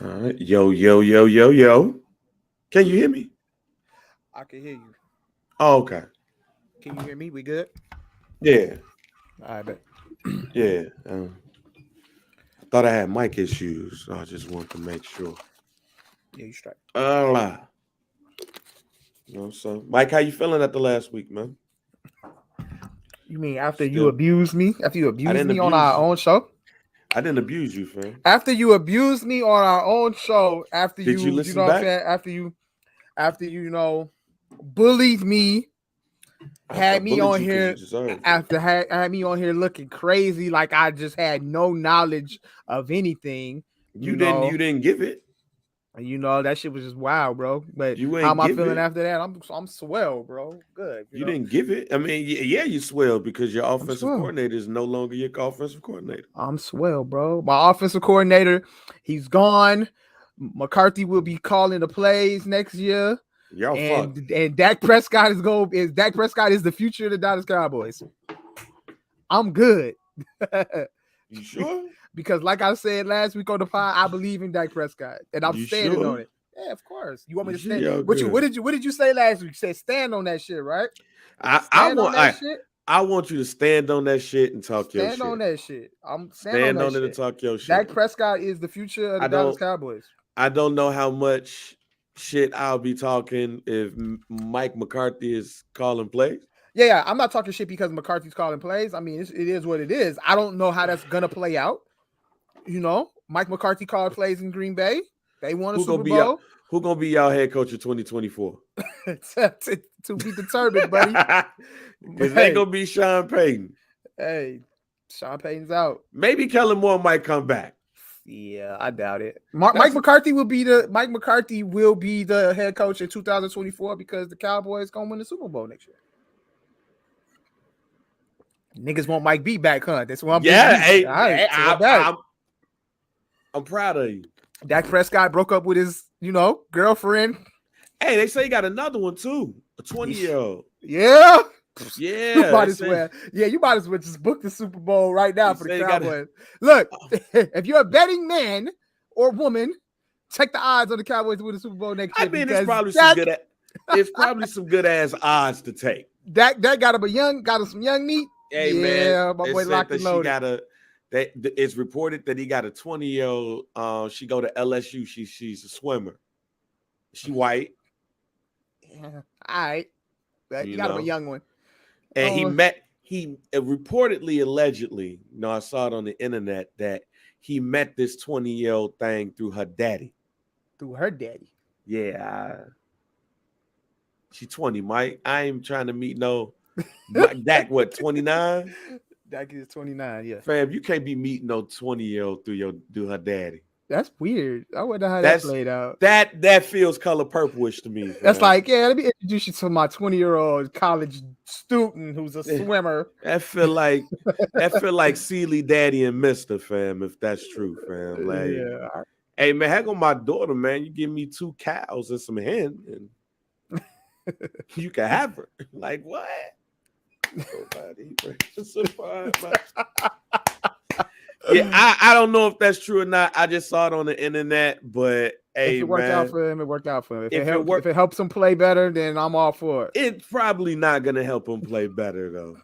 All right. Yo, yo, yo, yo, yo. Can you hear me? I can hear you. Oh, okay. Can you hear me? We good? Yeah, I bet. yeah. I thought I had mic issues. So I just wanted to make sure. Yeah, you straight. So Mike, how you feeling at the last week, man? You mean after you Still, abused me? After you I abused didn't me on our abuse you. own show? I didn't abuse you, fam. After you abused me on our own show, after Did you you know listen what I'm back? saying? After bullied me, I had me bullied on you because you here deserved it. after had me on here looking crazy like I just had no knowledge of anything, You you didn't. You know. didn't give it. That shit was just wild, bro. But You how ain't am I give feeling it. after that? I'm swell, bro. Good, You didn't give it. I mean, yeah, you swell because your I'm offensive swell. coordinator is no longer your offensive coordinator. I'm swell, bro. My offensive coordinator, he's gone. McCarthy will be calling the plays next year. Y'all fucked. And Dak Prescott Dak Prescott is the future of the Dallas Cowboys. I'm good. You sure? Because like I said last week on the pod, I believe in Dak Prescott. And I'm You standing sure? on it. Yeah, of course. You want me You to sure stand? y'all What good? did you say last week? You said stand on that shit, right? I Stand on want that shit. I want you to stand on that shit and talk your Stand on shit. that shit. I'm stand on Stand that on it and shit. talk your Dak shit. Prescott is the future of I the Dallas don't Cowboys. I don't know how much shit I'll be talking if Mike McCarthy is calling plays. Yeah. I'm not talking shit because McCarthy's calling plays. I mean, it is what it is. I don't know how that's gonna play out. Mike McCarthy called plays in Green Bay. They won a Who gonna Super be y'all, Bowl. who gonna be y'all head coach in 2024? to be determined, buddy. Because they Hey, gonna be Sean Payton. hey, Sean Payton's out. Maybe Kellen Moore might come back. Yeah, I doubt it. That's Mike McCarthy will be the head coach in 2024 because the Cowboys gonna win the Super Bowl next year. Niggas want Mike B back, huh? That's what I'm giving yeah. you. Hey, All right, hey, say it back. I'm proud of you. Dak Prescott broke up with his, girlfriend. Hey, they say he got another one too. A 20-year-old. Yeah. You Yeah, might they as say well. Yeah, you might as well just book the Super Bowl right now he for the say he got. Cowboys. Look, if you're a betting man or woman, check the odds on the Cowboys to win the Super Bowl next I year mean, it's because probably some good ass odds to take. Dak got him some young meat. Hey man, Yeah, my it boy said locked that and she loaded. got a. That it's reported that he got a 20-year-old. She go to LSU. She's a swimmer. She white. Yeah, all right. You You got him a know, young one. and Oh, he reportedly allegedly. I saw it on the internet that he met this 20-year-old thing through her daddy. through her daddy. Yeah, she 20, Mike. I ain't trying to meet no Dak. What 29? Dak is 29. Yeah, Fam, you can't be meeting no 20-year-old through her daddy. that's weird. I wonder how that That's played out. that feels color purplish to me, That's fam. like, yeah, let me introduce you to my 20-year-old college student who's a swimmer. That feel like Sealy Daddy and Mister, fam. If that's true, fam. Like, Yeah. hey man, heck on my daughter, man. You give me 2 cows and some hen, and you can have her. Like what? Nobody surprised. Yeah, I don't know if that's true or not. I just saw it on the internet, but hey, If it worked man, out for him, it worked out for him. if If it helps him play better, then I'm all for it. it's probably not gonna help him play better though.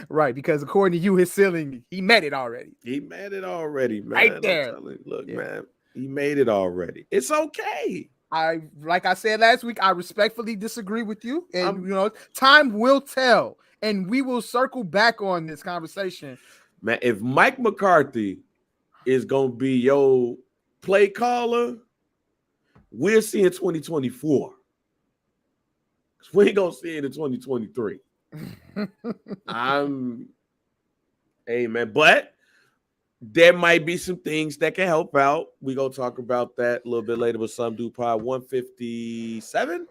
Right, because according to you, his ceiling, he met it already. He made it already, man. Right there. I'm telling you, look, Yeah. man, he made it already. It's okay. Like I said last week, I respectfully disagree with you, and time will tell, and we will circle back on this conversation. Man, if Mike McCarthy is gonna be your play caller, we'll see in 2024. We ain't gonna see it in 2023. Hey man, but there might be some things that can help out. We gonna talk about that a little bit later with Some Dude Pod 157.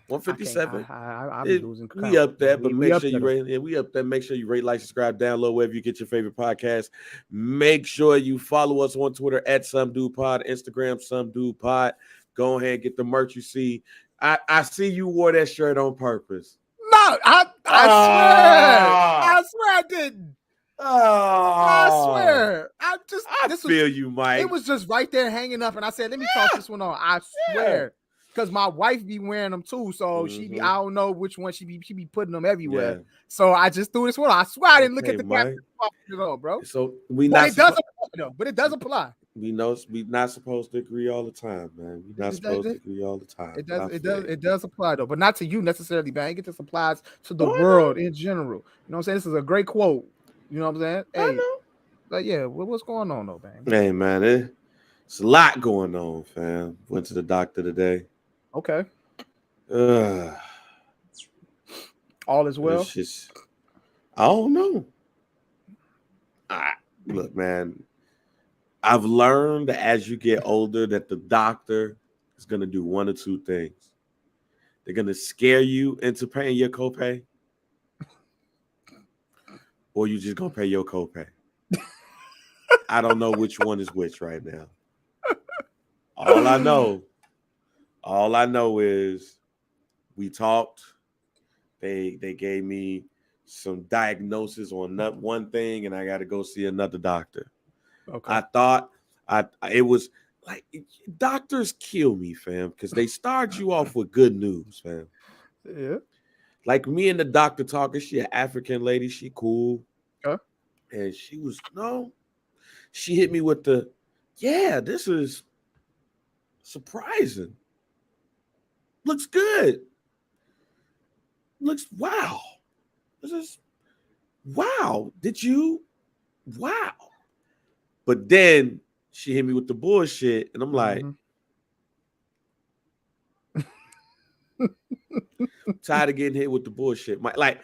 157. I'm losing count. We up there, but make up sure you there. rate. Yeah, we up there. Make sure you rate, like, subscribe, download wherever you get your favorite podcast. Make sure you follow us on Twitter at Some Dude Pod, Instagram Some Dude Pod. Go ahead and get the merch you see. I see you wore that shirt on purpose. No, I swear I didn't. I swear. I feel you, Mike. It was just right there hanging up, and I said, "Let me toss this one on." I swear, because my wife be wearing them too, so I don't know which one she be putting them everywhere. Yeah. So I just threw this one on. I swear I didn't look at the Mike. caption, bro. So it does apply, though. But it does apply. We know we're not supposed to agree all the time, man. We're not supposed to agree all the time. It does apply though, but not to you necessarily, man. It just applies to the world in general. You know what I'm saying? This is a great quote. You know what I'm saying? Hey, I know. Like, yeah, what's going on though, man? Hey, man, it's a lot going on, fam. Went to the doctor today. Okay. All is well. It's just, I don't know. Look, man, I've learned that as you get older that the doctor is going to do one or two things. They're going to scare you into paying your copay, or you just going to pay your copay. I don't know which one is which right now. All I know is we talked. They gave me some diagnosis on one thing, and I got to go see another doctor. Okay. I thought it was like doctors kill me, fam, because they start you off with good news, fam. Yeah. Like me and the doctor talking, she an African lady, she cool. Okay. And she hit me with this is surprising. Looks good. Wow. This is wow. Wow. But then she hit me with the bullshit, and I'm like, tired of getting hit with the bullshit. Like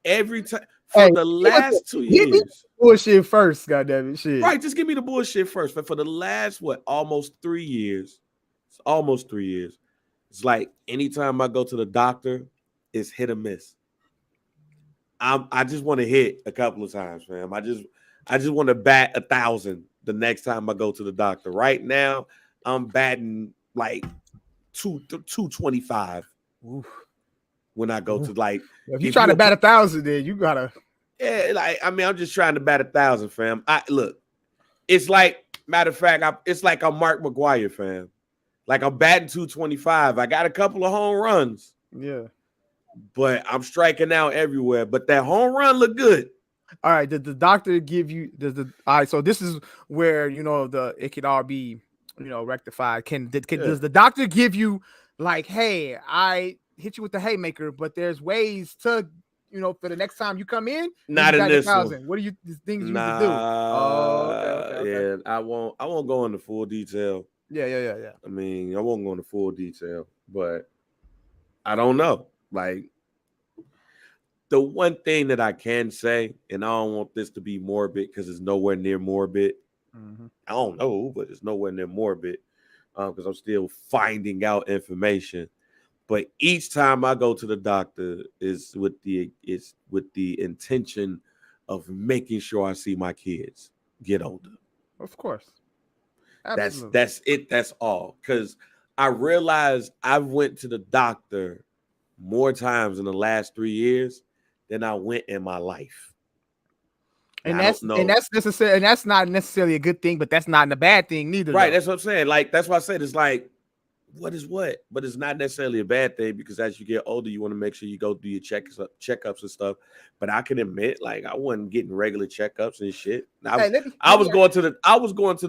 every time for the last 2 years. Bullshit first, goddamn it, shit. Right, just give me the bullshit first. But for the last almost 3 years, it's almost 3 years. It's like anytime I go to the doctor, it's hit or miss. I just want to hit a couple of times, fam. I just want to bat 1,000 the next time I go to the doctor. Right now, I'm batting like 225 when I go to like. If you try to bat 1,000, then you gotta. Yeah, like I'm just trying to bat 1,000, fam. Look, it's like matter of fact, it's like I'm Mark McGwire, fam. Like I'm batting 225. I got a couple of home runs. Yeah. But I'm striking out everywhere. But that home run look good. All right. Did the doctor give you all right? So this is where it could all be rectified. Does the doctor give you like, hey, I hit you with the haymaker, but there's ways to for the next time you come in? Not in this one. What are the things you need to do? Oh, okay. Yeah, I won't go into full detail. Yeah. I mean, I won't go into full detail, but I don't know. Like, the one thing that I can say, and I don't want this to be morbid because it's nowhere near morbid. I don't know, but it's nowhere near morbid because I'm still finding out information. But each time I go to the doctor is with the intention of making sure I see my kids get older. Of course. Absolutely. That's it. That's all. Because I realized I went to the doctor more times in the last 3 years than I went in my life. And that's necessary, and that's not necessarily a good thing, but that's not a bad thing neither. Right. Though. That's what I'm saying. Like, that's why I said it's like, what is what? But it's not necessarily a bad thing because as you get older, you want to make sure you go do your checkups and stuff. But I can admit, like, I wasn't getting regular checkups and shit. I was going to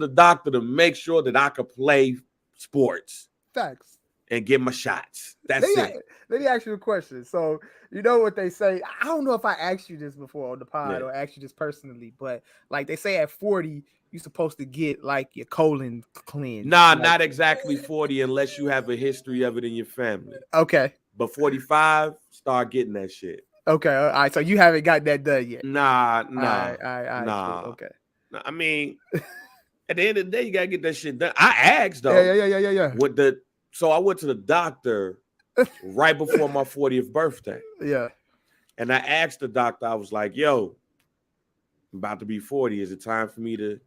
the doctor to make sure that I could play sports. Facts. And get my shots. That's it. Let me ask you a question. So, you know what they say? I don't know if I asked you this before on the pod or asked you this personally, but like they say at 40, you're supposed to get like your colon cleansed. Nah, not exactly 40 unless you have a history of it in your family. Okay. But 45, start getting that shit. Okay. All right. So you haven't got that done yet. Nah. All right. Okay. I mean, at the end of the day, you gotta get that shit done. I asked though. Yeah. So I went to the doctor right before my 40th birthday. Yeah. And I asked the doctor, I was like, yo, I'm about to be 40. Is it time for me to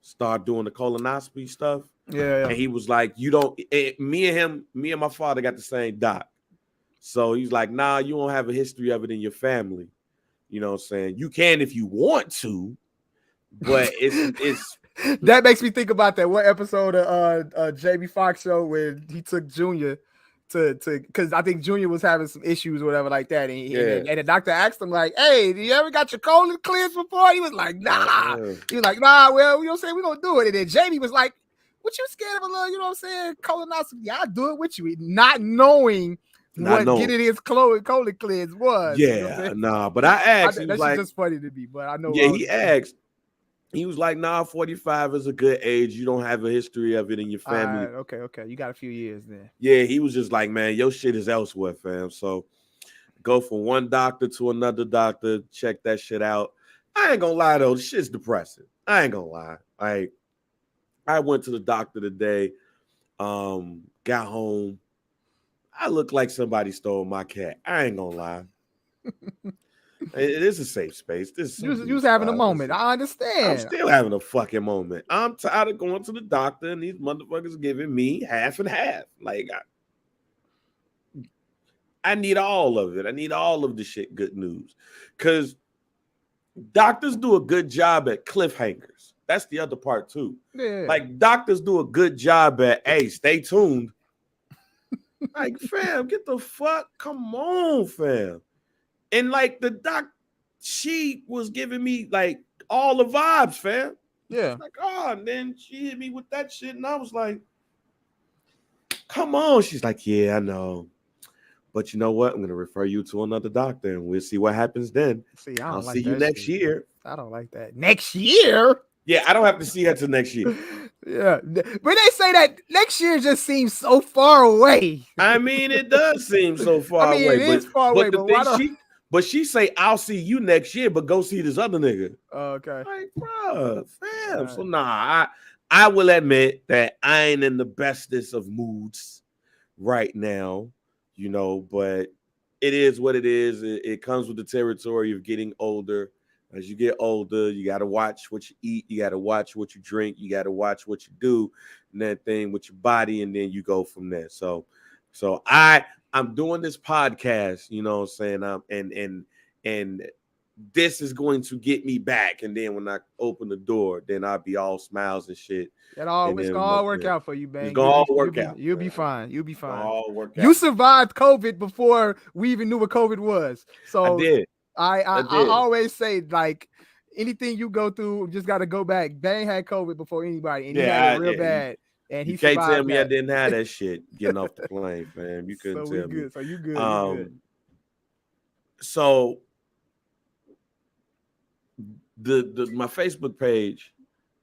start doing the colonoscopy stuff? Yeah. And he was like, me and my father got the same doc. So he's like, nah, you don't have a history of it in your family. You know what I'm saying? You can if you want to, But it's that makes me think about that one episode of Jamie Foxx show when he took Junior to because I think Junior was having some issues or whatever like that, and the doctor asked him like, "Hey, do you ever got your colon cleansed before?" He was like, "Nah." He was like, "Nah, well, you know what I'm saying, we're gonna do it." And then Jamie was like, "What you scared of a little, you know what I'm saying, colonoscopy? Yeah, I'll do it with you," not knowing getting his colon cleanse was. Yeah, you know what I'm saying? nah. But I asked, that's like, just funny to me. But I know. Yeah, he asked. He was like, "Nah, 45 is a good age. You don't have a history of it in your family." Okay. You got a few years there. Yeah, he was just like, "Man, your shit is elsewhere, fam." So go from one doctor to another doctor, check that shit out. I ain't gonna lie though, this shit's depressing. I ain't gonna lie. I went to the doctor today. Got home. I look like somebody stole my cat. I ain't gonna lie. It is a safe space. You was having a moment. I understand. I'm still having a fucking moment. I'm tired of going to the doctor and these motherfuckers giving me half and half. Like, I need all of it. I need all of the shit good news. Because doctors do a good job at cliffhangers. That's the other part, too. Yeah. Like, doctors do a good job at, hey, stay tuned. Like, fam, get the fuck. Come on, fam. And like the doc, she was giving me like all the vibes, fam. Yeah. Like, oh, and then she hit me with that shit, and I was like, come on. She's like, yeah, I know. But you know what? I'm gonna refer you to another doctor and we'll see what happens then. See, I'll see you next year. I don't like that. Next year? Yeah, I don't have to see her till next year. Yeah. But they say that next year just seems so far away. I mean, it does seem so far away. It is far away, but she say, I'll see you next year, but go see this other nigga. Okay. Like, bro, fam. Right. So nah, I will admit that I ain't in the bestest of moods right now, you know, but it is what it is. It comes with the territory of getting older. As you get older, you got to watch what you eat. You got to watch what you drink. You got to watch what you do and that thing with your body. And then you go from there. So I'm doing this podcast, you know what I'm saying? And this is going to get me back. And then when I open the door, then I'll be all smiles and shit. It's gonna all work out for you, man. It's gonna all work out. You'll be fine. You'll be fine. All work out. You survived COVID before we even knew what COVID was. So I did. I always say, like, anything you go through, just got to go back. Bang had COVID before anybody, and he had it real bad. And you can't tell me I didn't have that shit getting off the plane, fam. You couldn't tell me. So you good. So my Facebook page,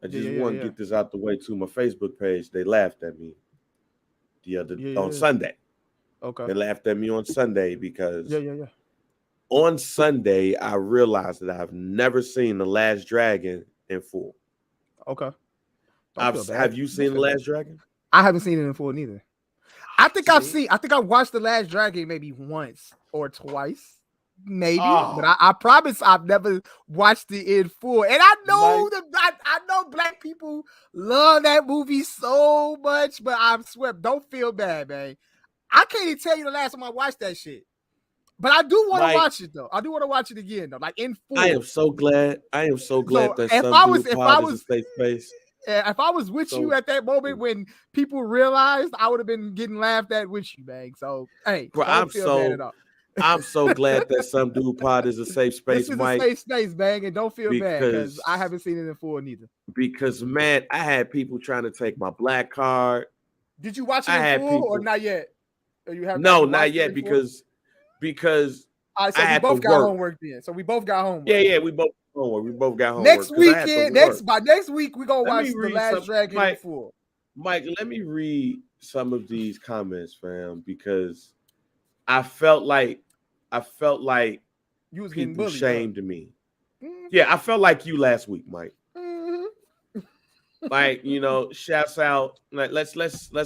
I just want to get this out the way too. My Facebook page, they laughed at me on Sunday. Okay. They laughed at me on Sunday because on Sunday, I realized that I've never seen The Last Dragon in full. Okay. Have you seen The Last Dragon? I haven't seen it in full neither. I think I've watched The Last Dragon maybe once or twice, maybe. But I promise I've never watched it in full. And I know I know black people love that movie so much, but I swear, don't feel bad, man. I can't even tell you the last time I watched that shit. But I do want to watch it though. I do want to watch it again though, like in full. I am so glad that if I was safe space. If I was with you at that moment when people realized, I would have been getting laughed at with you, man. So hey, bro, I'm so glad that Some Dude Pod is a safe space. This is Mike, a safe space, bang, and don't feel bad because I haven't seen it in full neither. Because man, I had people trying to take my black card. Did you watch it in full or not yet? Or you have not yet because I we both got homework then. So we both got homework. Yeah, we both got homework. We both got homework. Next weekend, by next week, we're gonna watch The Last Dragon in full. Mike, let me read some of these comments, fam, because I felt like you was people getting bullied, shamed me. Mm-hmm. Yeah, I felt like you last week, Mike. Mm-hmm. Like, you know, shouts out. Like, let's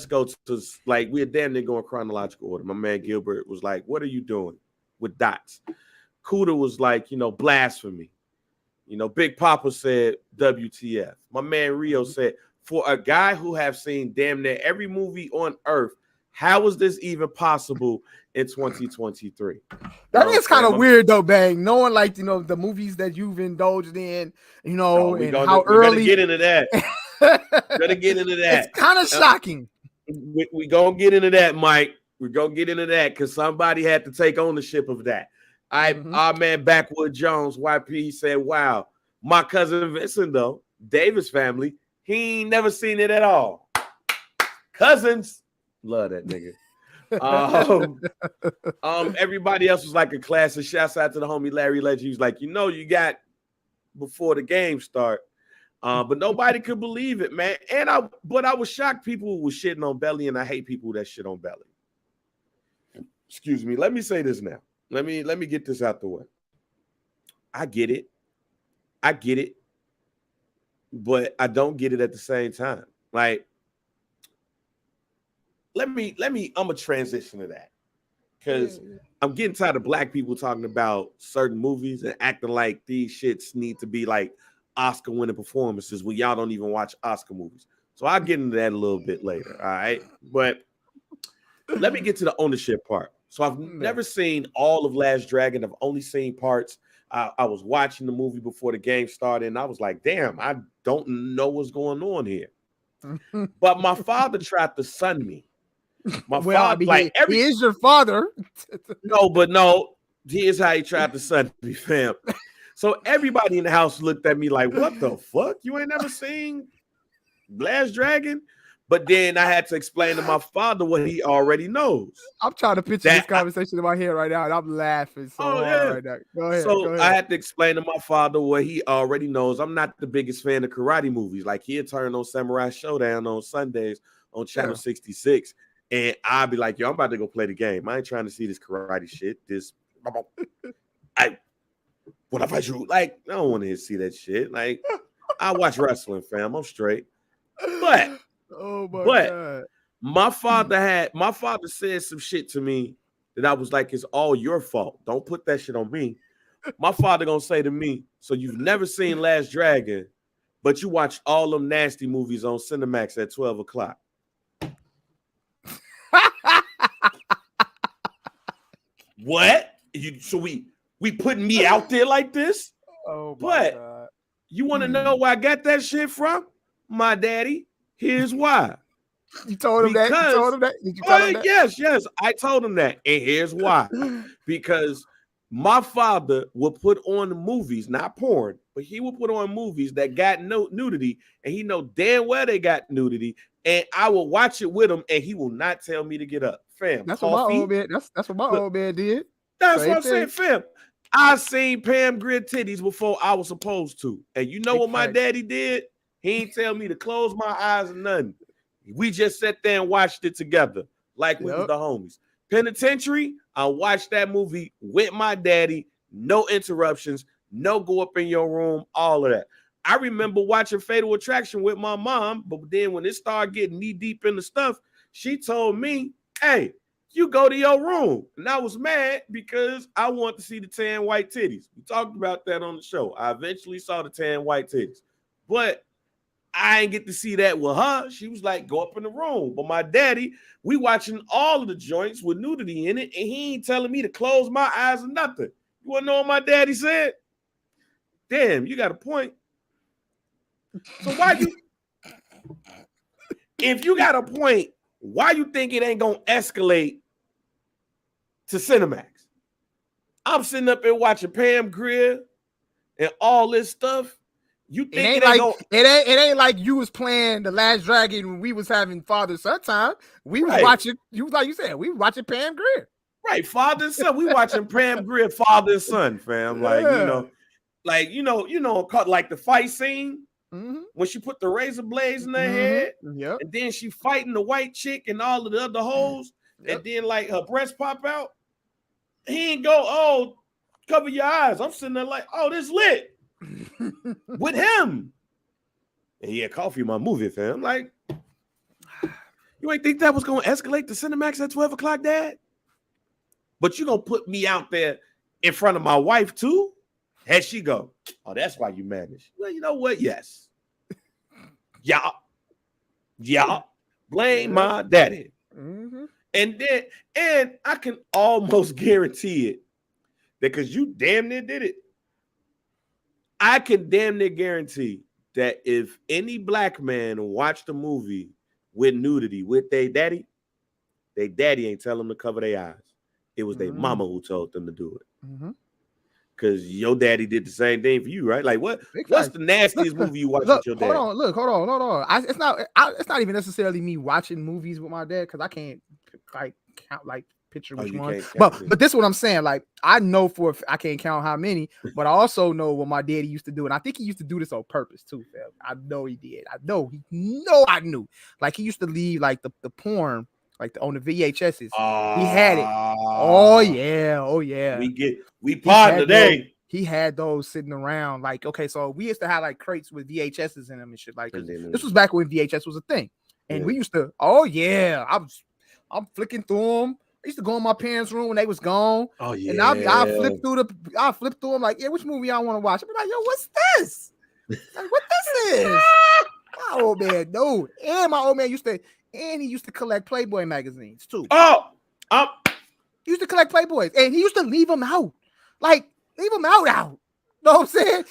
go to like we're damn near going chronological order. My man Gilbert was like, "What are you doing?" with dots. Cuda was like, you know, blasphemy. You know, Big Papa said, WTF. My man Rio said, for a guy who have seen damn near every movie on earth, How is this even possible in 2023? That is kind of weird though, Bang. Knowing like the movies that you've indulged in, and how early. We're gonna get into that. It's kind of shocking. We gonna get into that, Mike. We're gonna get into that because somebody had to take ownership of that. Our man Backwood Jones, YP, said, "Wow, my cousin Vincent though, Davis family, he ain't never seen it at all. Cousins, love that nigga." Everybody else was like a classic. Shouts out to the homie Larry Legend. He was like, you got before the game start. But nobody could believe it, man. But I was shocked people were shitting on Belly, and I hate people that shit on Belly. Excuse me. Let me say this now. Let me get this out the way. I get it, but I don't get it at the same time. Like, I'm gonna transition to that because I'm getting tired of black people talking about certain movies and acting like these shits need to be like Oscar winning performances when y'all don't even watch Oscar movies. So I'll get into that a little bit later. All right. But let me get to the ownership part. So I've never seen all of Last Dragon. I've only seen parts. I was watching the movie before the game started, and I was like, damn, I don't know what's going on here. But my father tried to son me. My father, he is your father. No. Here's how he tried to son me, fam. So everybody in the house looked at me like, what the fuck? You ain't never seen Last Dragon? But then I had to explain to my father what he already knows. I'm trying to picture this conversation in my head right now, and I'm laughing so hard right now. Go ahead. So I had to explain to my father what he already knows. I'm not the biggest fan of karate movies. Like, he'd turn on Samurai Showdown on Sundays on Channel 66. And I'll be like, yo, I'm about to go play the game. I ain't trying to see this karate shit. What if I shoot? Like, I don't want to see that shit. Like, I watch wrestling, fam. I'm straight. But God. My father said some shit to me that I was like, it's all your fault. Don't put that shit on me. My father gonna say to me, so you've never seen Last Dragon, but you watch all them nasty movies on Cinemax at 12 o'clock. What? So we putting me out there like this? Oh my but God. You want to know where I got that shit from? My daddy. Here's why. You told him that? You told him that? Did you tell him that? Yes. I told him that. And here's why. Because my father would put on movies, not porn, but he would put on movies that got nudity, and he know damn well they got nudity, and I will watch it with him, and he will not tell me to get up. Fam, that's what my old man. That's what my old man did. That's what I'm saying, fam. I seen Pam Grier titties before I was supposed to, and you know what my daddy did? He ain't tell me to close my eyes or nothing. We just sat there and watched it together like we was the homies. Penitentiary, I watched that movie with my daddy, no interruptions, no go up in your room, all of that. I remember watching Fatal Attraction with my mom, but then when it started getting knee deep in the stuff, she told me, hey, you go to your room. And I was mad because I wanted to see the tan white titties. We talked about that on the show. I eventually saw the tan white titties, but I ain't get to see that with her. She was like, go up in the room. But my daddy, we watching all of the joints with nudity in it, and he ain't telling me to close my eyes or nothing. You want to know what my daddy said? Damn, you got a point. So if you got a point, why you think it ain't gonna escalate to Cinemax? I'm sitting up here watching Pam Grier and all this stuff. You think it ain't like you was playing The Last Dragon when we was having father-son time. We was watching, like you said, we was watching Pam Grier. Right, father and son. We watching Pam Grier, father and son, fam. Like, like the fight scene when she put the razor blades in her head, and then she fighting the white chick and all of the other hoes, and then like her breasts pop out. He ain't go, oh, cover your eyes. I'm sitting there like, oh, this lit. With him. And yeah, Coffee, my movie, fam. I'm like, you ain't think that was gonna escalate to Cinemax at 12 o'clock, Dad? But you gonna put me out there in front of my wife too? Had she go, oh, that's why you managed. Well, you know what? Yes. Yeah. Blame my daddy. And I can almost guarantee it because you damn near did it. I can damn near guarantee that if any black man watched a movie with nudity with their daddy ain't tell them to cover their eyes. It was their mama who told them to do it. Because your daddy did the same thing for you, right? Like what's the nastiest movie you watched with your dad? Hold on. It's not even necessarily me watching movies with my dad because I can't like count like picture which one. But this is what I'm saying. Like I know I can't count how many, but I also know what my daddy used to do, and I think he used to do this on purpose too, fam. I know he did. I knew. Like he used to leave like the porn like on the VHSs. He had it. Oh yeah. We pod today. He had those sitting around. Like, okay, so we used to have like crates with VHSs in them and shit. Like this was back when VHS was a thing. And we used to, I'm flicking through them. I used to go in my parents' room when they was gone. Oh yeah. And I flip through them like, yeah, which movie I want to watch? I'm like, yo, what's this? Like, what this is? My old man, no. And my old man he used to collect Playboy magazines too. He used to collect Playboys, and he used to leave them out. Like, leave them out. Know what I'm saying?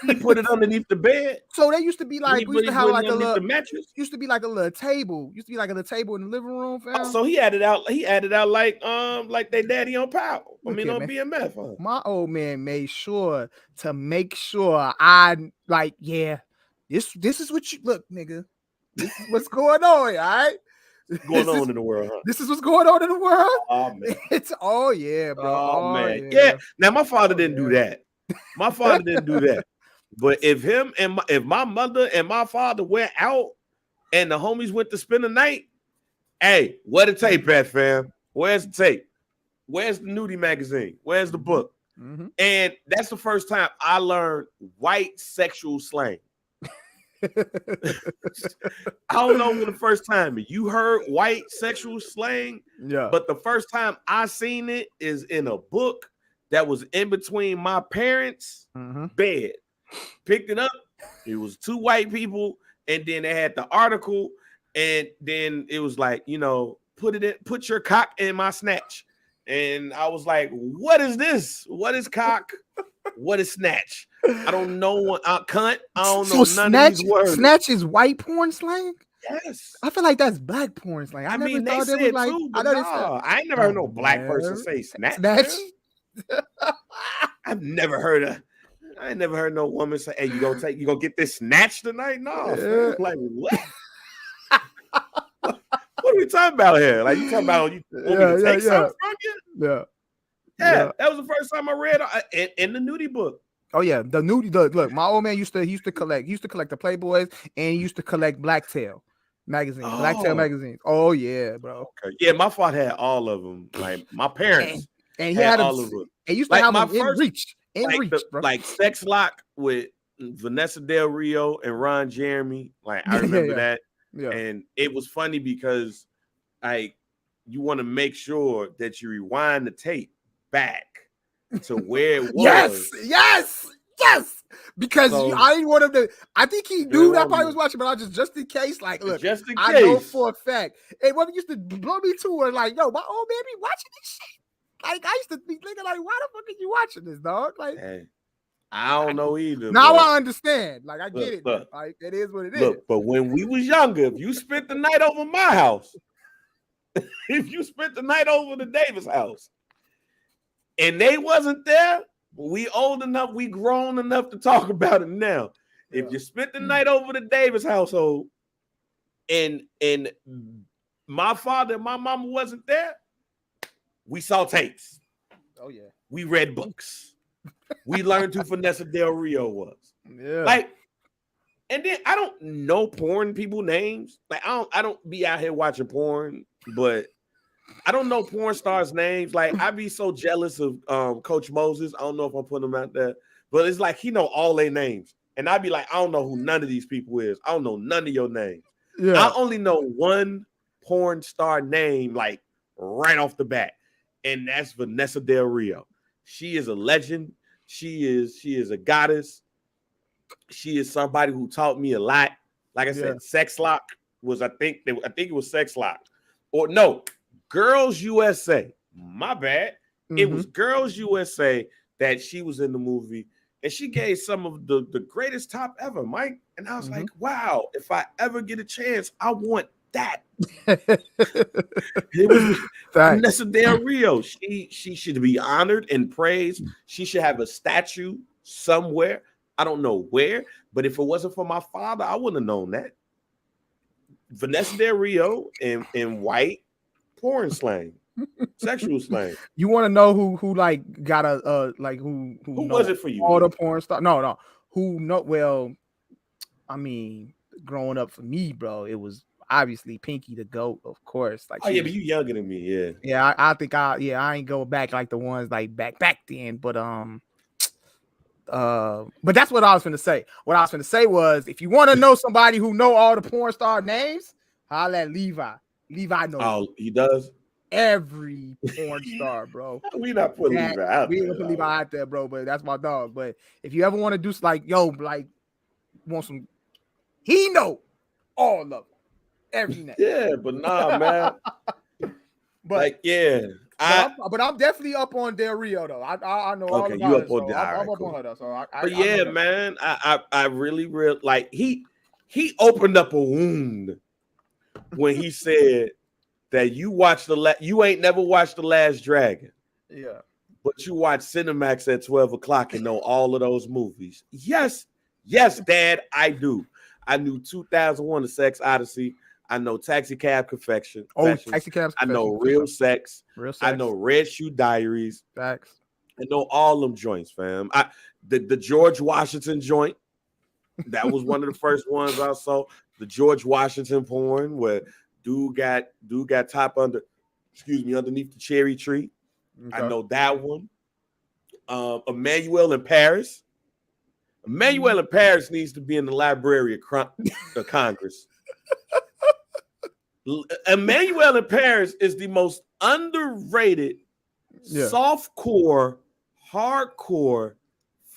He put it underneath the bed. So they used to be like, we used to have like a little mattress. Used to be like a little table. Used to be like a little table in the living room. Fam. So he added out like their daddy on Power. On BMF. Huh? My old man made sure I like, yeah. This is what you look, nigga. This is what's going on, all right? Going on in the world, huh? This is what's going on in the world. Oh man, it's yeah, bro. Oh man, yeah. Now my father didn't do that. My father didn't do that. But if my mother and my father went out and the homies went to spend the night, hey, where the tape at, fam? Where's the tape? Where's the nudie magazine? Where's the book? And that's the first time I learned white sexual slang. I don't know when the first time you heard white sexual slang, but the first time I seen it is in a book that was in between my parents' bed. Picked it up. It was two white people, and then they had the article, and then it was like, put your cock in my snatch. And I was like, what is this? What is cock? What is snatch? I don't know what cunt. I don't know none of these words. Snatch is white porn slang? Yes. I feel like that's black porn slang. I mean, they said it like, too, I ain't never heard no black person say snatch. I ain't never heard no woman say, hey, you gonna get this snatch tonight? No. Like what? What are we talking about here? Like you talking about you want me to take something from you? Yeah, that was the first time I read in the nudie book. Oh yeah, the nudie. Look, my old man used to collect the Playboys, and he used to collect Blacktail magazines. Blacktail magazines. Oh yeah, bro. Okay. Yeah, my father had all of them. Like my parents, and he had all of them. And used to have them in reach, bro. Like Sex Lock with Vanessa Del Rio and Ron Jeremy. Like I remember that. Yeah. And it was funny because you want to make sure that you rewind the tape back to where it was. Yes. Because I didn't want him to. I think he knew that probably was watching, but I just in case. Like, look, just in case. I know for a fact. And what used to blow me to her, like, yo, my old man be watching this shit. Like, I used to be thinking, like, why the fuck are you watching this, dog? Like, hey, I don't know either. Now I understand. Like, I get it. Like, it is what it is. But when we was younger, if you spent the night over my house, if you spent the night over the Davis house, and they wasn't there, we old enough, we grown enough to talk about it now. Yeah. If you spent the night over the Davis household, and my father and my mama wasn't there, we saw tapes. Oh yeah. We read books. We learned who Vanessa Del Rio was. Yeah. Like, and then I don't know porn people names. Like I don't be out here watching porn, but I don't know porn stars' names. Like I'd be so jealous of Coach Moses. I don't know if I'm putting him out there, but it's like he know all their names, and I'd be like, I don't know who none of these people is. I don't know none of your names. Yeah. I only know one porn star name, like right off the bat, and that's Vanessa Del Rio. She is a legend. She is a goddess. She is somebody who taught me a lot. Like I said, Sex Lock was I think it was Sex Lock, or no. Girls USA. My bad. It Mhm. was Girls USA that she was in the movie, and she gave some of the greatest top ever, Mike. And I was Mhm. like, wow, if I ever get a chance, I want that. It was Thanks. Vanessa Del Rio. She should be honored and praised. She should have a statue somewhere. I don't know where, but if it wasn't for my father, I wouldn't have known that. Vanessa Del Rio in white porn slang, sexual slang. You want to know who like got a like who Who know was it for you? all Though? the porn stuff? No. Who know? Well, I mean, growing up for me, bro, it was obviously Pinky the GOAT, of course. Like, Oh yeah, but you younger than me, yeah. yeah, I think I ain't go back like the ones like back then, but that's what I was gonna say. What I was gonna say was, if you want to know somebody who know all the porn star names, holla at Levi. Levi knows Oh, he does. every porn star, bro. We not putting Levi out We ain't there. gonna put Levi out there, bro. But that's my dog. But if you ever want to do like, want some, he know all of them, every name. Yeah, but nah, man. But like, yeah, but I'm definitely up on Del Rio though. I know all okay, about you her, up on so the I'm right, up cool. on her though. So but yeah, man, I really like he opened up a wound when he said that you ain't never watched The Last Dragon. Yeah. But you watch Cinemax at 12 o'clock and know all of those movies. Yes, Dad, I do. I knew 2001: A Sex Odyssey. I know Taxi Cab Confession. Oh, Taxi Cab I know Confession. Real Sex. Real Sex. I know Red Shoe Diaries. Facts. I know all them joints, fam. The George Washington joint. That was one of the first ones I saw. The George Washington porn where dude got top underneath the cherry tree. Okay. I know that one. Emmanuel in Paris. Emmanuel in Paris needs to be in the Library of Congress. Emmanuel in Paris is the most underrated softcore, hardcore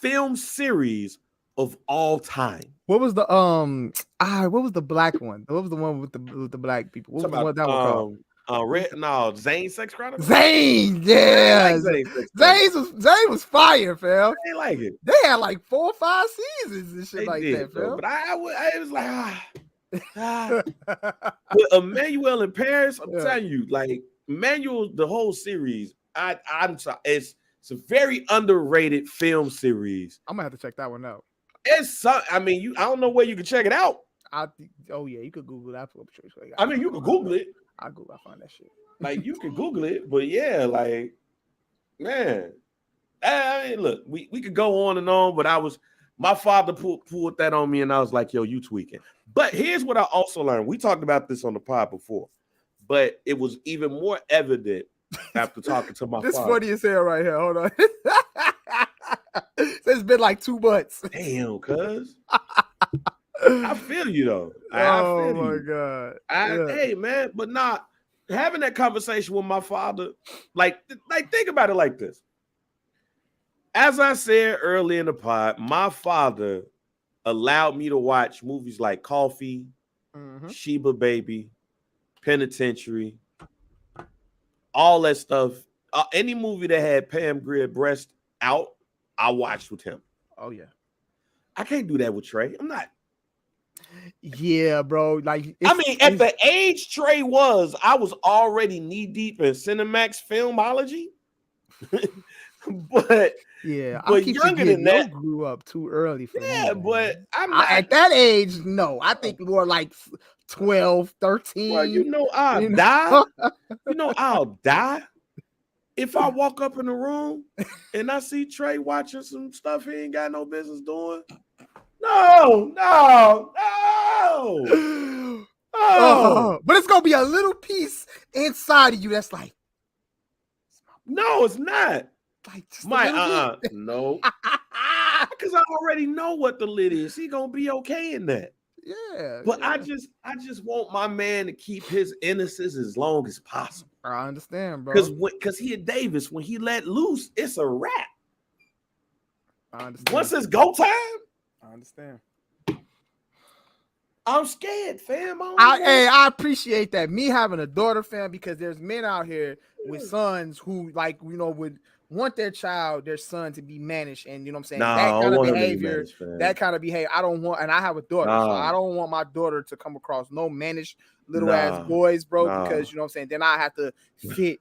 film series of all time. What was the what was the black one? What was the one with the black people? What was the one that one called? Zane Sex Chronicles. Zane, yeah. Zane was fire, fam. They like it. They had like 4 or 5 seasons and shit that, fam. But I was like, With Emmanuel in Paris, I'm telling you, like Emmanuel, the whole series, I'm sorry, it's a very underrated film series. I'm gonna have to check that one out. I don't know where you can check it out. You could Google that. I mean, you could Google it. I find that shit. Like you can Google it, but yeah, like, man. I mean, look, we could go on and on, but my father pulled that on me, and I was like, yo, you tweaking. But here's what I also learned. We talked about this on the pod before, but it was even more evident after talking to my father. This funny as hell right here. Hold on. It's been like 2 months. Damn, cuz. I feel you though. Oh my God. Hey man, but not having that conversation with my father, like think about it like this. As I said early in the pod, my father allowed me to watch movies like Coffee, Sheba Baby, Penitentiary, all that stuff. Any movie that had Pam Grier breast out, I watched with him. Oh yeah. I can't do that with Trey. I'm not. Yeah, bro. Like, at the age Trey was, I was already knee deep in Cinemax filmology. But yeah, but younger than that, grew up too early for me. Yeah, but at that age, no. I think more like 12, 13. Well, I'll die. I'll die if I walk up in the room and I see Trey watching some stuff he ain't got no business doing. No. But it's gonna be a little piece inside of you that's like, no, it's not. Like, no. Because I already know what the lid is. He gonna be okay in that. Yeah. But I just want my man to keep his innocence as long as possible. I understand, bro. Because he at Davis, when he let loose, it's a wrap. I understand. Once it's go time, I understand. I'm scared, fam. I appreciate that. Me having a daughter, fam, because there's men out here with sons who would want their son to be managed, and you know what I'm saying. Nah, That I kind of want him to be behavior, managed, fam. I don't want, and I have a daughter, so I don't want my daughter to come across no managed little ass boys, bro, because you know what I'm saying. Then I have to fit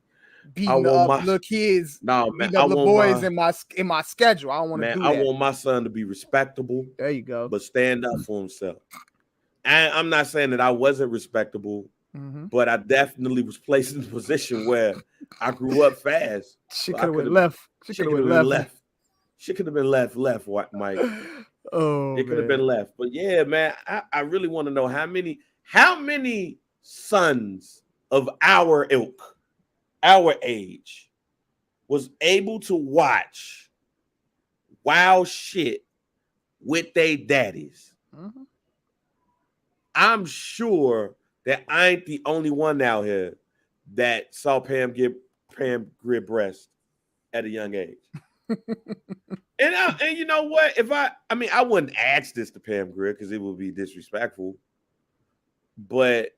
beating up little kids, beating up little boys in my schedule. I don't want to do that. I want my son to be respectable. There you go. But stand up for himself. And I'm not saying that I wasn't respectable, but I definitely was placed in a position where I grew up fast. She could have went left. She could have been left. She could have been left, Mike. Oh, it could have been left. But yeah, man, I really want to know how many sons of our ilk, our age, was able to watch wild shit with their daddies. I'm sure that I ain't the only one out here that saw Pam Grier breast at a young age. and you know what? I wouldn't ask this to Pam Grier because it would be disrespectful. But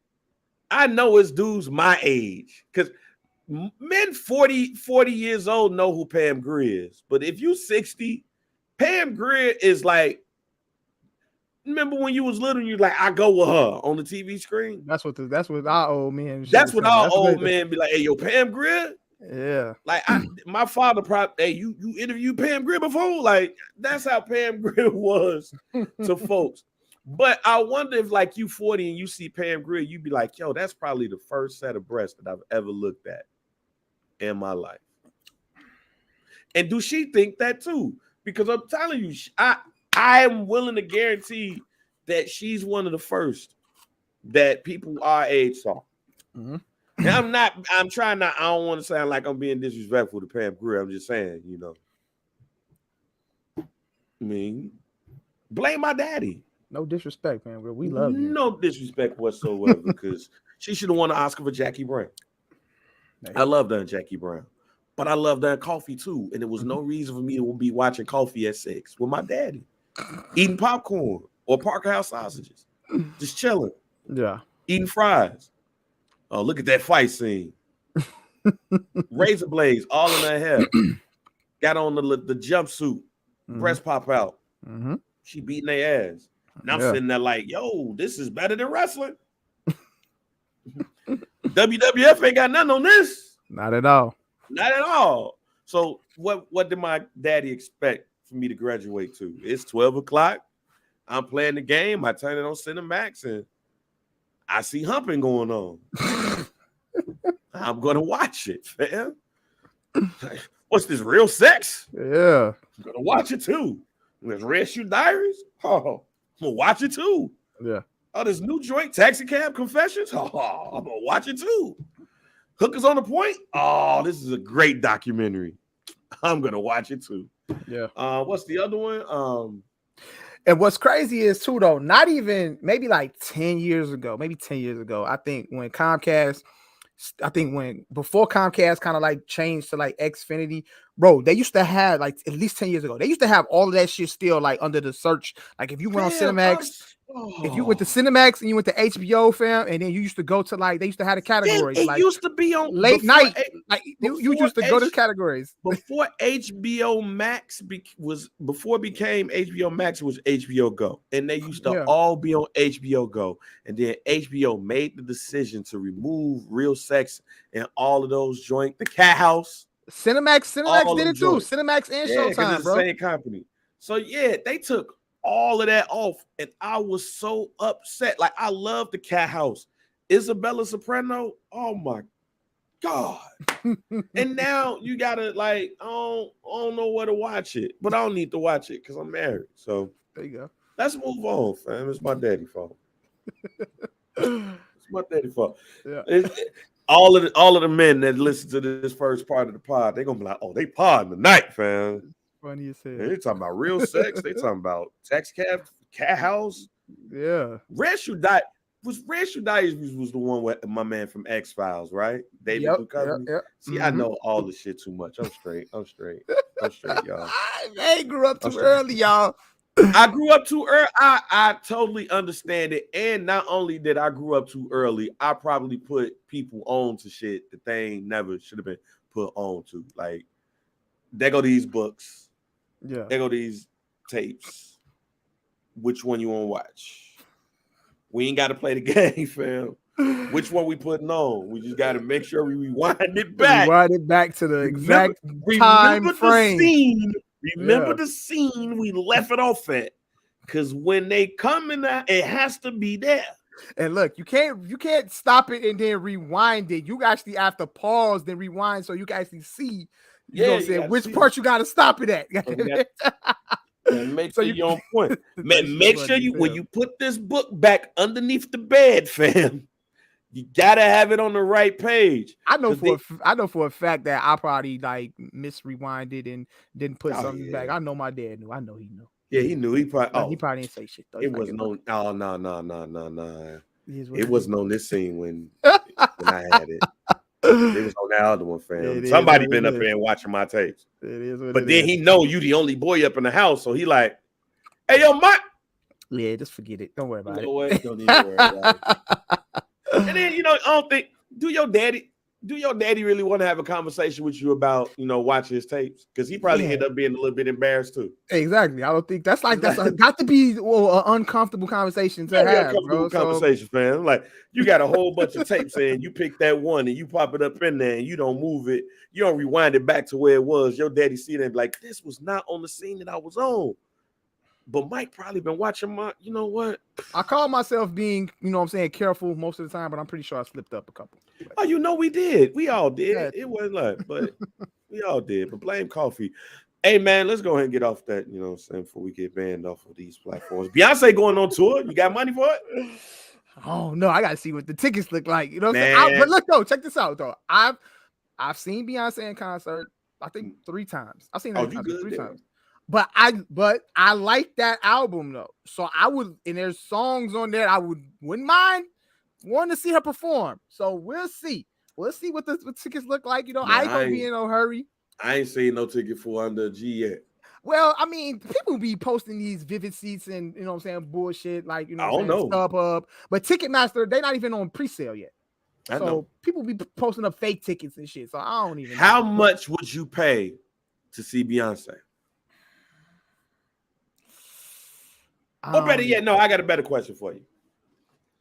I know it's dudes my age, because men 40 years old know who Pam Grier is. But if you 60, Pam Grier is like, remember when you was little and you like, I go with her on the TV screen? That's what our old men. That's what our old men be like. Hey, yo, Pam Grier? Yeah. Like my father probably, hey, you interviewed Pam Grier before? Like, that's how Pam Grier was to folks. But I wonder if like you 40 and you see Pam Grier, you be like, yo, that's probably the first set of breasts that I've ever looked at in my life. And do she think that too? Because I'm telling you, I am willing to guarantee that she's one of the first that people our age saw. And I don't want to sound like I'm being disrespectful to Pam Grier. I'm just saying, I mean, blame my daddy. No disrespect, man. We love you. No disrespect whatsoever, because she should have won an Oscar for Jackie Brown. I love that Jackie Brown. But I love that Coffee too. And there was no reason for me to be watching Coffee at 6 with my daddy, eating popcorn or Parker House sausages, just chilling. Yeah. Eating fries. Oh, look at that fight scene. Razor blades all in her hair. Got on the jumpsuit. Breast pop out. She beating their ass. And I'm sitting there like, yo, this is better than wrestling. WWF ain't got nothing on this. Not at all. Not at all. So what did my daddy expect for me to graduate to? It's 12 o'clock. I'm playing the game. I turn it on Cinemax and I see humping going on. I'm going to watch it, fam. What's this, real sex? Yeah. I'm going to watch it too. There's Red Shoe Diaries. Oh, I'm going to watch it too. Yeah. Oh, this new joint, Taxi Cab Confessions. Oh, I'm going to watch it too. Hookers on the Point. Oh, this is a great documentary. I'm going to watch it too. Yeah. What's the other one? And what's crazy is too, though, not even maybe like 10 years ago, I think when before Comcast kind of like changed to like Xfinity, bro, they used to have like at least 10 years ago, they used to have all of that shit still like under the search. Like if you went on Cinemax, if you went to Cinemax and you went to HBO, fam, and then you used to go to like, they used to have the categories. It like used to be on late night. Like you used to go to the categories. Before HBO Max before it became HBO Max, it was HBO Go. And they used to all be on HBO Go. And then HBO made the decision to remove Real Sex and all of those joints. The Cat House. Cinemax did it too. Cinemax and Showtime, it's bro. The same company. So yeah, they took all of that off, and I was so upset. Like, I love the Cat House. Isabella Soprano, oh my God. And now you gotta like, I don't know where to watch it, but I don't need to watch it because I'm married. So there you go. Let's move on, fam. It's my daddy's fault. It's my daddy's fault. Yeah. All of the men that listen to this first part of the pod, they're gonna be like, oh, they pod tonight, fam. Funny as hell. They're talking about Real Sex. They talking about Tax Cab, Cat House. Yeah. Red Shoe Diaries was the one with my man from X-Files, right? David Duchovny. Yep. See, I know all the shit too much. I'm straight, y'all. They grew up too early, y'all. I grew up too early. I totally understand it. And not only did I grew up too early, I probably put people on to shit that they ain't never should have been put on to. Like, there go these books. Yeah. There go these tapes. Which one you want to watch? We ain't got to play the game, fam. Which one we putting on? We just got to make sure we rewind it back. Rewind it back to the exact time frame. Remember the scene we left it off at. Because when they come in there, it has to be there. And look, you can't stop it and then rewind it. You actually have to pause, then rewind, so you can actually see. You know what I'm saying? Which part you got to stop it at. And make sure you're on point. Make sure you when you put this book back underneath the bed, fam, you gotta have it on the right page. I know for a fact that I probably like misrewinded and didn't put something back. I know my dad knew. I know he knew. Yeah, he knew. He probably. He probably didn't say shit though. It wasn't on. Oh no. It wasn't on this scene when I had it. It was on that other one, fam. Somebody been up there and watching my tapes. It is but then he know you the only boy up in the house, so he like, hey yo, Mike. Yeah, just forget it. Don't worry about it. Don't even worry about it. And then I don't think do your daddy really want to have a conversation with you about watching his tapes? Because he probably end up being a little bit embarrassed too. Exactly. I don't think that's got to be an uncomfortable conversation to have. Conversation, fam. Like you got a whole bunch of tapes and you pick that one and you pop it up in there and you don't move it, you don't rewind it back to where it was. Your daddy see it and be like, this was not on the scene that I was on. But Mike probably been watching my, what? I call myself being, careful most of the time, but I'm pretty sure I slipped up a couple. Oh, we did. We all did. Yeah. It wasn't like, but we all did. But blame coffee. Hey, man, let's go ahead and get off that, before we get banned off of these platforms. Beyonce going on tour. You got money for it? Oh, no. I got to see what the tickets look like. You know what I'm saying? But look, though, check this out, though. I've seen Beyonce in concert, I think 3 times. I've seen her in concert 3 times. But I like that album though, so I would, and there's songs on there I wouldn't mind wanting to see her perform. So we'll see what the tickets look like. I ain't gonna be in no hurry. I ain't seen no ticket for Under G yet. Well, I mean, people be posting these Vivid Seats and what I'm saying, bullshit like I don't know StubHub, but Ticketmaster they're not even on pre-sale yet. I know. People be posting up fake tickets and shit. So I don't even. How much would you pay to see Beyonce? Or better yet, no, I got a better question for you.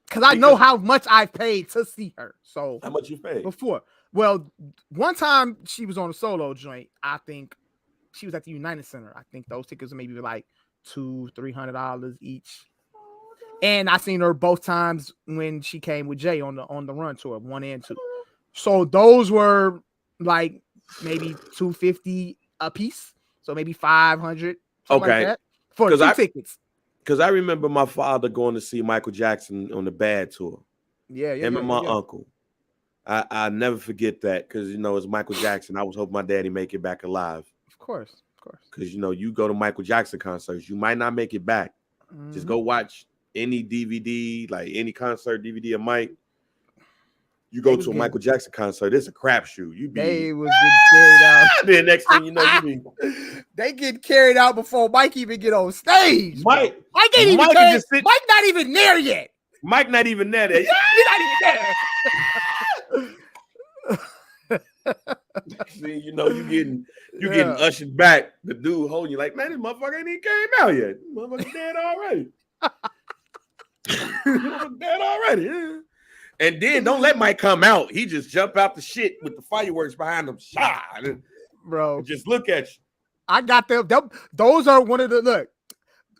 Because I know how much I've paid to see her. So how much you paid? Before. Well, one time she was on a solo joint. I think she was at the United Center. I think those tickets were maybe like $200-$300 each. And I seen her both times when she came with Jay on the Run tour, 1 and 2. So those were like maybe $250 a piece. So maybe $500. Okay. Like that for 2 tickets. Because I remember my father going to see Michael Jackson on the Bad tour. Him and my uncle. I never forget that because, it's Michael Jackson. I was hoping my daddy make it back alive. Of course. Because, you go to Michael Jackson concerts, you might not make it back. Mm-hmm. Just go watch any DVD, like any concert DVD of Mike. You go to a Michael Jackson concert, it's a crapshoot. They was getting carried out. Then next thing you know, they get carried out before Mike even get on stage. Mike ain't even there. Mike not even there yet. Mike not even there. He's not even there. See, you getting ushered back. The dude holding you like, man, this motherfucker ain't even came out yet. Motherfucker dead already. Dead already. Yeah. And then don't let Mike come out. He just jump out the shit with the fireworks behind him. Bro. Just look at you. I got them. Those are one of the look.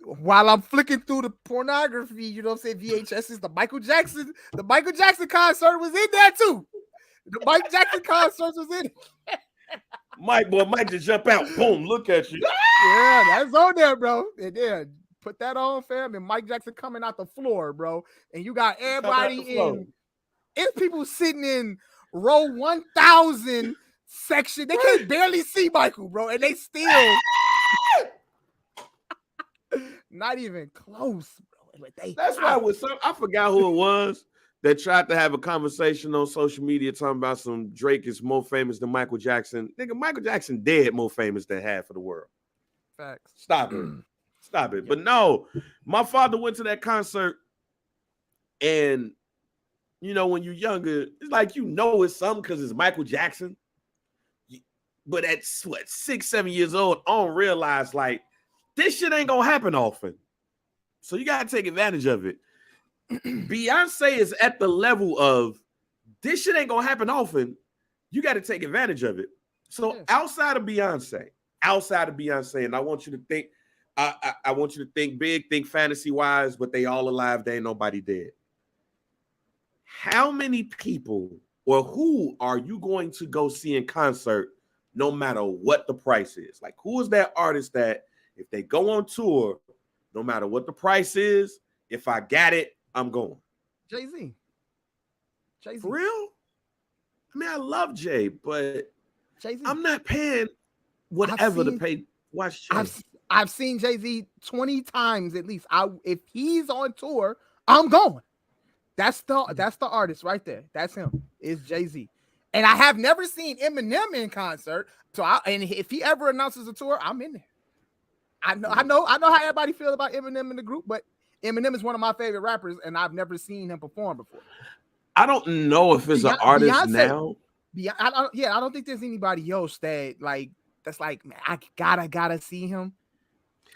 While I'm flicking through the pornography, VHSs, the Michael Jackson concert was in there too. The Michael Jackson concert was in. Mike just jump out. Boom, look at you. Yeah, that's on there, bro. And then put that on, fam, and Mike Jackson coming out the floor, bro. And you got everybody in. It's people sitting in row 1000 section. They can't barely see Michael, bro, and they still not even close, bro. That's why I forgot who it was that tried to have a conversation on social media talking about some Drake is more famous than Michael Jackson. Nigga, Michael Jackson dead more famous than half of the world. Facts. Stop it. Stop it. But no, my father went to that concert, and when you're younger, it's like it's something because it's Michael Jackson. But at 6, 7 years old, I don't realize like this shit ain't gonna happen often. So you gotta take advantage of it. Beyonce is at the level of this shit ain't gonna happen often. You got to take advantage of it. So outside of Beyonce, and I want you to think, I want you to think big, think fantasy wise, but they all alive. They ain't nobody dead. How many people or who are you going to go see in concert, no matter what the price is? Like, who is that artist that if they go on tour, no matter what the price is, if I got it, I'm going? Jay-Z. For real? I mean, I love Jay, but Jay-Z. I'm not paying whatever to pay watch Jay. I've seen Jay-Z 20 times at least. If he's on tour, I'm going. That's the artist right there. That's him. It's Jay-Z. And I have never seen Eminem in concert. So and if he ever announces a tour, I'm in there. I know how everybody feels about Eminem in the group, but Eminem is one of my favorite rappers, and I've never seen him perform before. I don't know if it's an artist Beyonce, now. I don't think there's anybody else that's like, man, I gotta see him.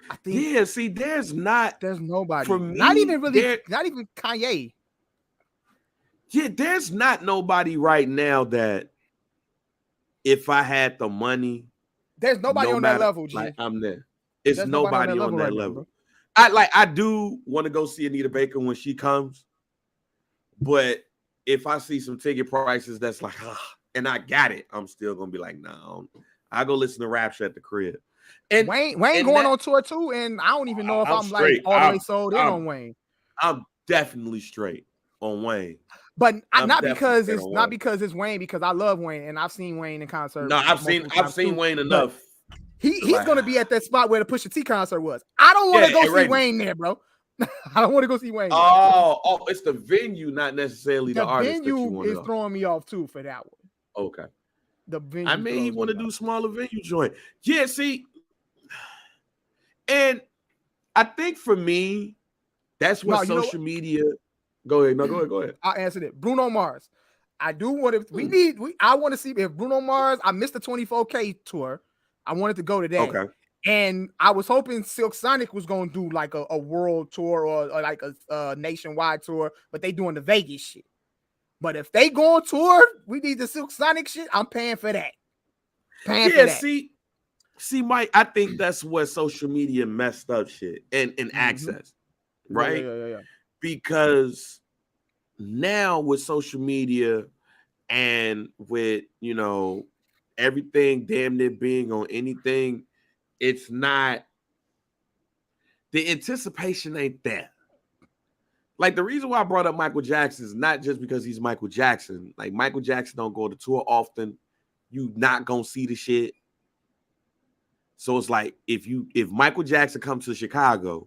I think there's nobody for me. Not even Kanye. Yeah, there's not nobody right now that if I had the money, there's nobody on that level, G. Like, I'm there. It's nobody on that level. I do want to go see Anita Baker when she comes, but if I see some ticket prices that's like, and I got it, I'm still gonna be like, nah. I go listen to Rapture at the crib. And Wayne going on tour too, and I don't even know if I'm like all the way sold in on Wayne. I'm definitely straight on Wayne, but not because it's Wayne, because I love Wayne and I've seen Wayne in concert. No, I've seen Wayne enough. He's gonna be at that spot where the Pusha T concert was. I don't want to go see Wayne there, bro. I don't want to go see Wayne. Oh, it's the venue, not necessarily the artist. The venue is throwing me off too for that one. Okay. The venue. I mean, he want to do smaller venue joint. Yeah, see, and I think for me, that's what social media. Go ahead. No, go ahead. I'll answer it. Bruno Mars. I do want to. I want to see if Bruno Mars. I missed the 24K tour. I wanted to go to that. Okay. And I was hoping Silk Sonic was going to do like a world tour or like a nationwide tour, but they doing the Vegas shit. But if they go on tour, we need the Silk Sonic shit. I'm paying for that. See, Mike, I think that's what social media messed up shit and access, right? Yeah. Because now with social media and with, everything damn near being on anything, it's not, the anticipation ain't there. Like, the reason why I brought up Michael Jackson is not just because he's Michael Jackson. Like, Michael Jackson don't go to tour often. You not gonna see the shit. So it's like, if Michael Jackson comes to Chicago,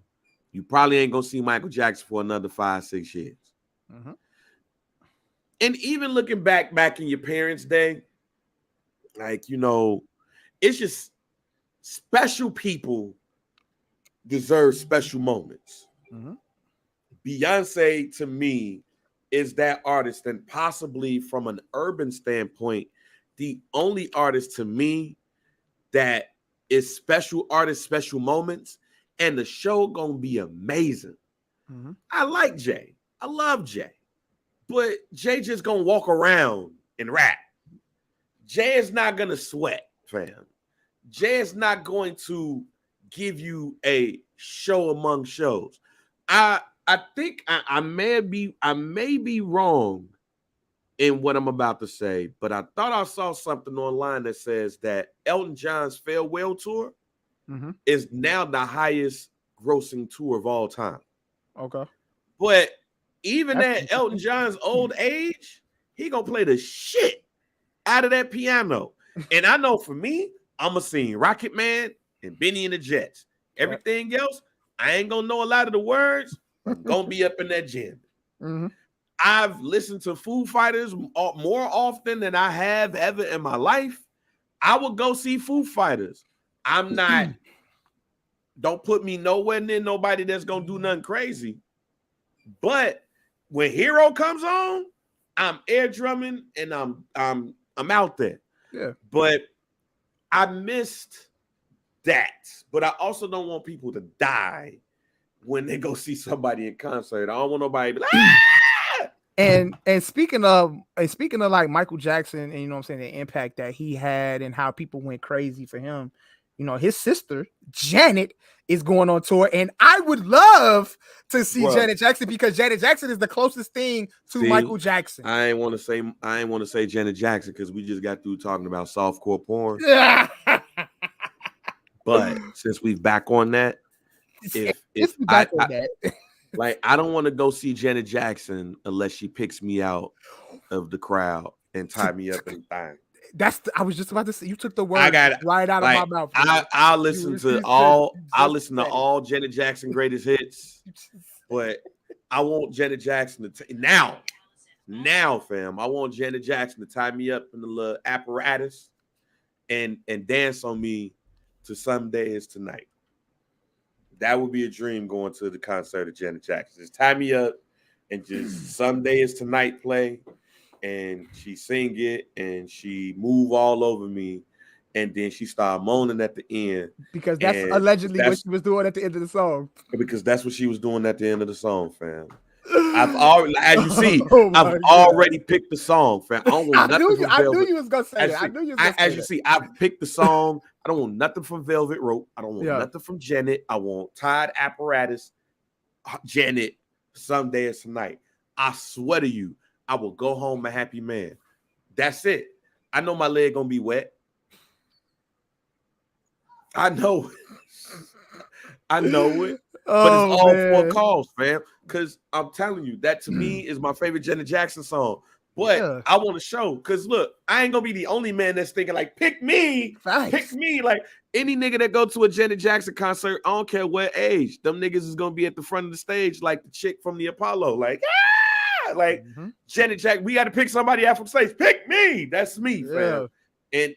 you probably ain't gonna see Michael Jackson for another 5-6 years. Mm-hmm. And even looking back in your parents' day, like, it's just special people deserve special moments. Mm-hmm. Beyonce, to me, is that artist, and possibly from an urban standpoint, the only artist to me that is special artist, special moments, and the show gonna be amazing. Mm-hmm. I like Jay. I love Jay. But Jay just gonna walk around and rap. Jay is not gonna sweat, fam. Jay is not going to give you a show among shows. I think I may be wrong in what I'm about to say, but I thought I saw something online that says that Elton John's farewell tour is now the highest grossing tour of all time. Okay. But even at Elton John's old age, he gonna play the shit out of that piano. And I know for me, I'm gonna sing Rocket Man and Benny and the Jets. Everything else, I ain't gonna know a lot of the words. I'm gonna be up in that gym. Mm-hmm. I've listened to Foo Fighters more often than I have ever in my life. I would go see Foo Fighters. I'm not Don't put me nowhere near nobody that's gonna do nothing crazy. But when Hero comes on, I'm air drumming and I'm out there. Yeah. But I missed that. But I also don't want people to die when they go see somebody in concert. I don't want nobody to be like, ah! And speaking of like Michael Jackson and you know what I'm saying, the impact that he had and how people went crazy for him, you know, his sister Janet is going on tour, and I would love to see Janet Jackson because Janet Jackson is the closest thing to Michael Jackson. I ain't want to say Janet Jackson because we just got through talking about softcore porn. But since we're back on that, I don't want to go see Janet Jackson unless she picks me out of the crowd and tie me up in the thing. I was just about to say, you took the word right out of my mouth. I'll listen to all Janet Jackson greatest hits, but I want Janet Jackson to now, fam. I want Janet Jackson to tie me up in the little apparatus and dance on me to Someday Is Tonight. That would be a dream going to the concert of Janet Jackson. Just tie me up and just Someday Is Tonight play. And she sing it and she move all over me, and then she started moaning at the end because that's allegedly what she was doing at the end of the song. Because that's what she was doing at the end of the song, fam. I've already, as you see, I've already picked the song, fam. I don't want nothing from Velvet. I knew you was gonna say that. As you see, I've picked the song. I don't want nothing from Velvet Rope. I don't want nothing from Janet. I want Tied Apparatus, Janet, Someday Is Tonight. I swear to you, I will go home a happy man. That's it. I know my leg gonna be wet. I know it. But it's all for a cause, fam. Because I'm telling you, that to me is my favorite Janet Jackson song. But I want to show, because look, I ain't gonna be the only man that's thinking like, pick me. Like any nigga that go to a Janet Jackson concert, I don't care what age, them niggas is gonna be at the front of the stage like the chick from the Apollo, like Janet Jackson. We got to pick somebody out from stage. Pick me. That's me, fam. And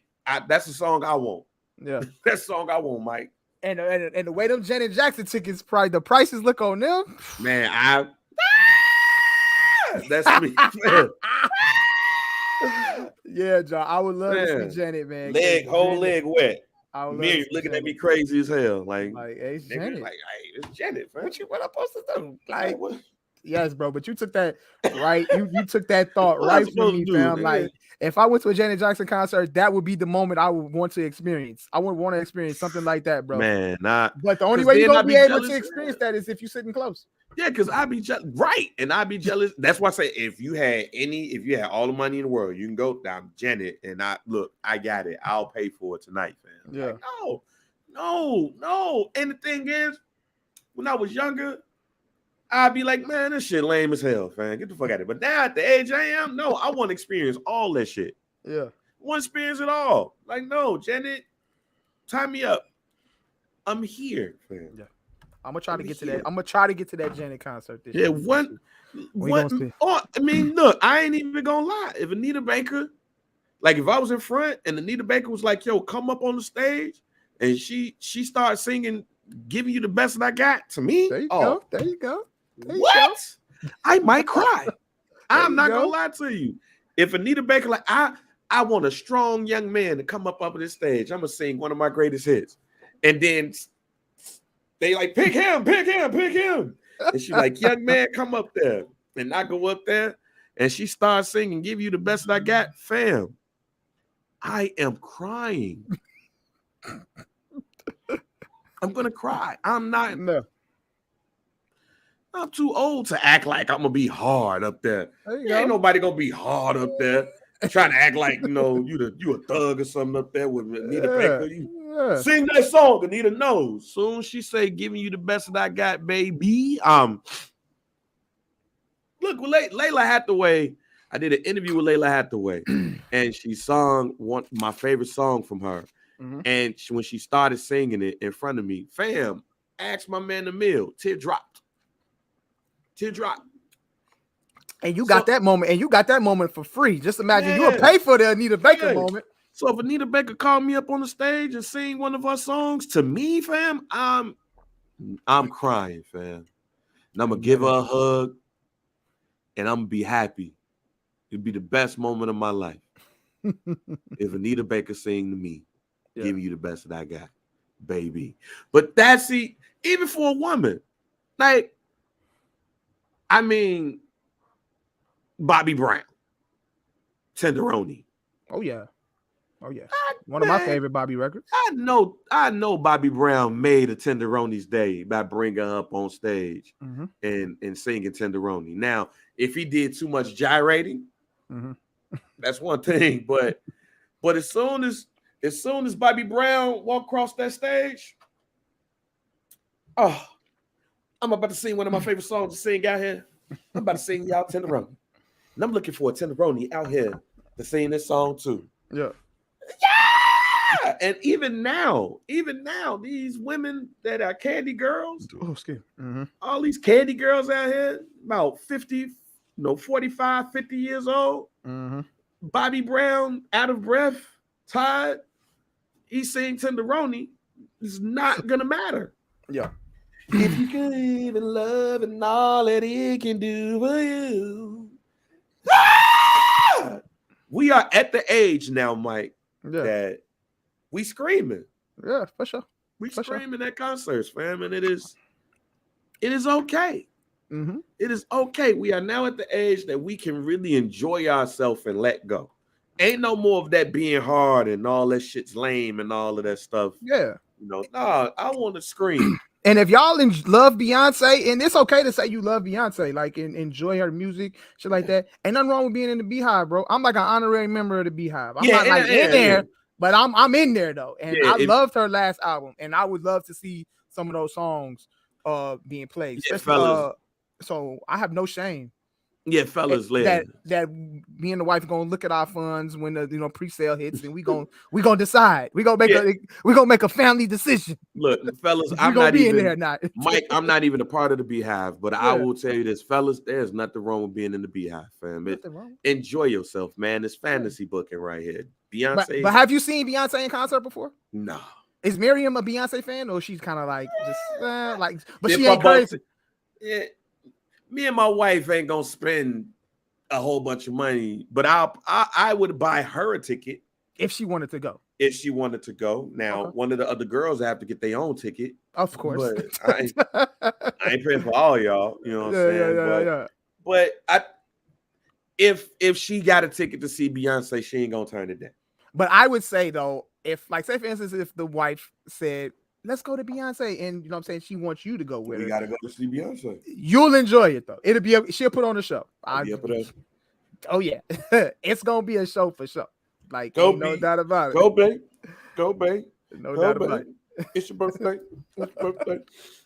that's the song I want. Yeah, that's the song I want, Mike. And the way them Janet Jackson tickets, probably the prices look on them. Man, that's me. Yeah, John. I would love to see Janet, man. Whole leg wet. Me looking at me crazy as hell. Like hey, it's Janet. Like, hey, it's Janet, fam. What I'm supposed to do? Like what? Yes, bro, but you took that right. You took that thought right from me, fam. Like, if I went to a Janet Jackson concert, that would be the moment I would want to experience. I would want to experience something like that, bro. Man, but the only way you're gonna be able to experience that is if you're sitting close. Yeah, because I'd be right, and I'd be jealous. That's why I say if you had all the money in the world, you can go down Janet, and I got it. I'll pay for it tonight, fam. Yeah. Like, no. And the thing is, when I was younger, I'd be like, man, this shit lame as hell, fam. Get the fuck out of it. But now at the age I am, no, I want to experience all that shit. Yeah. I want to experience it all. Like, no, Janet, tie me up. I'm here, fam. Yeah. I'm gonna try to get to that. I'm gonna try to get to that Janet concert this year. Yeah, I mean, look, I ain't even gonna lie. If Anita Baker, like if I was in front and Anita Baker was like, yo, come up on the stage, and she started singing, giving you the best that I got, to me. There you go. What? I might cry. I'm not gonna lie to you. If Anita Baker, like I want a strong young man to come up on this stage. I'm gonna sing one of my greatest hits, and then they like pick him. And she like, young man, come up there, and I go up there, and she starts singing, give you the best that I got, fam. I am crying. I'm gonna cry. I'm not. No. I'm too old to act like I'm gonna be hard up there. Ain't nobody gonna be hard up there, trying to act like you a thug or something up there with Anita Baker. Sing that song, Anita knows. Soon she say, "Giving you the best that I got, baby." Look, with Layla Hathaway, I did an interview with Layla Hathaway, and she sung my favorite song from her. Mm-hmm. And when she started singing it in front of me, fam, asked my man Emil, tear dropped. And you got that moment, and you got that moment for free. Just imagine you would pay for the Anita Baker moment. So if Anita Baker called me up on the stage and sing one of our songs, to me, fam, I'm crying, fam. And I'm gonna give her a hug, and I'm gonna be happy. It'd be the best moment of my life if Anita Baker sing to me, "Give you the best that I got, baby." But that's even for a woman, like, I mean, Bobby Brown, Tenderoni. Oh yeah. One of my favorite Bobby records. I know Bobby Brown made a Tenderoni's day by bringing her up on stage and singing Tenderoni. Now, if he did too much gyrating, that's one thing. But as soon as Bobby Brown walked across that stage, oh, I'm about to sing one of my favorite songs to sing out here. I'm about to sing y'all Tenderoni. And I'm looking for a Tenderoni out here to sing this song too. Yeah. And even now, these women that are candy girls, all these candy girls out here, about 50, 45, 50 years old. Bobby Brown, out of breath, tired, he sing Tenderoni. It's not gonna matter. Yeah. If you could even love and all that it can do for you. We are at the age now, Mike, that we screaming. Yeah, for sure. We screaming at concerts, fam, and it is okay. It is okay. We are now at the age that we can really enjoy ourselves and let go. Ain't no more of that being hard and all that shit's lame and all of that stuff. Yeah. I want to scream. And if y'all love Beyonce, and it's okay to say you love Beyonce, like enjoy her music, shit like that. Ain't nothing wrong with being in the Beehive, bro. I'm like an honorary member of the Beehive. I'm not like in there, but I'm in there though. And I loved her last album, and I would love to see some of those songs being played. Yeah, fellas. So I have no shame. Yeah, fellas, that me and the wife gonna look at our funds when the pre-sale hits, and we gonna decide. We gonna make a family decision. Look, fellas, I'm not even in there, not Mike. I'm not even a part of the Beehive, but I will tell you this, fellas. There's nothing wrong with being in the Beehive, fam. Enjoy yourself, man. It's fantasy booking right here. Beyonce. But have you seen Beyonce in concert before? No. Is Miriam a Beyonce fan, or she's kind of like just like? But she ain't crazy. Yeah. Me and my wife ain't gonna spend a whole bunch of money, but I would buy her a ticket if she wanted to go. Now, one of the other girls have to get their own ticket, of course. But I ain't paying for all y'all. You know what I'm saying? But if she got a ticket to see Beyonce, she ain't gonna turn it down. But I would say though, if like say for instance, if the wife said, let's go to Beyonce, and you know what I'm saying, she wants you to go with her. We gotta go to see Beyonce. You'll enjoy it though. She'll put on a show. Oh yeah, it's gonna be a show for sure. Like no doubt about it. Go babe. No doubt about it. It's your birthday.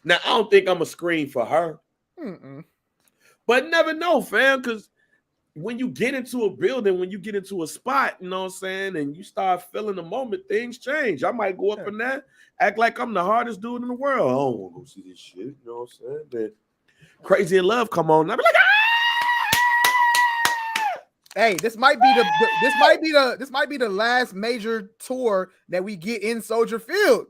Now I don't think I'm a scream for her, but never know, fam. Because when you get into a building, when you get into a spot, you know what I'm saying, and you start feeling the moment, things change. I might go up in there, act like I'm the hardest dude in the world. I don't want to go see this shit. You know what I'm saying? Then Crazy in Love come on. I'll be like, Hey, this might be the last major tour that we get in Soldier Field.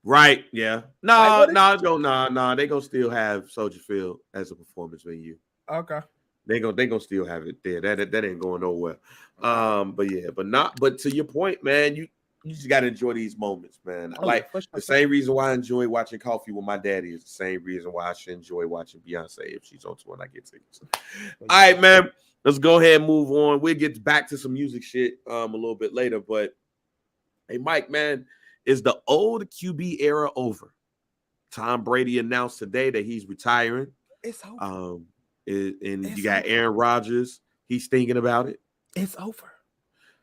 Right? Yeah. No. They gonna still have Soldier Field as a performance venue. Okay. They gonna still have it there. That ain't going nowhere. But to your point, man, you just gotta enjoy these moments, man. The same reason why I enjoy watching Coffee with my daddy is the same reason why I should enjoy watching Beyonce if she's on tour and I get tickets. All right, man. Let's go ahead and move on. We'll get back to some music shit a little bit later. But hey, Mike, man, is the old QB era over? Tom Brady announced today that he's retiring. It's over. You got Aaron Rodgers. He's thinking about it. It's over.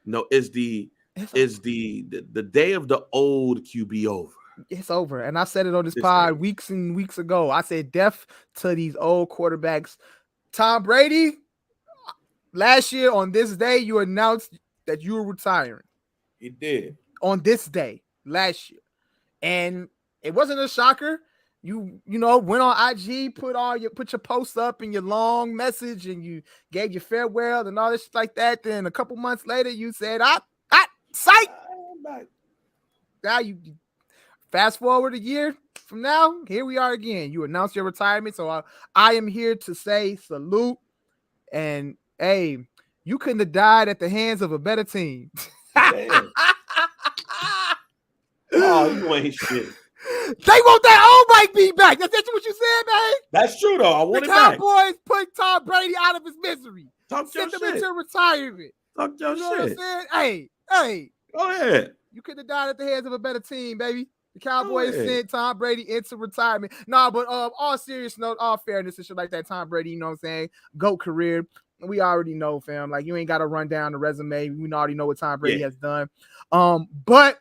No, is the day of the old QB over? It's over. And I said it on this pod weeks and weeks ago. I said death to these old quarterbacks. Tom Brady, last year on this day, you announced that you were retiring. He did. On this day, last year. And it wasn't a shocker. You went on IG, put your posts up and your long message, and you gave your farewell and all this shit like that. Then a couple months later, you said, psych. Now you fast forward a year, from now, here we are again. You announced your retirement, so I am here to say salute. And hey, you couldn't have died at the hands of a better team. Oh, you ain't shit. They want that old Mike B back. That's what you said, man. That's true though. I want the it back. Cowboys put Tom Brady out of his misery. Sent him into retirement. Talk your you know shit. What I'm saying? Hey. Go ahead. You could have died at the hands of a better team, baby. The Cowboys sent Tom Brady into retirement. But all serious note, all fairness and shit like that, Tom Brady, you know what I'm saying? GOAT career. We already know, fam. Like, you ain't got to run down the resume. We already know what Tom Brady has done. But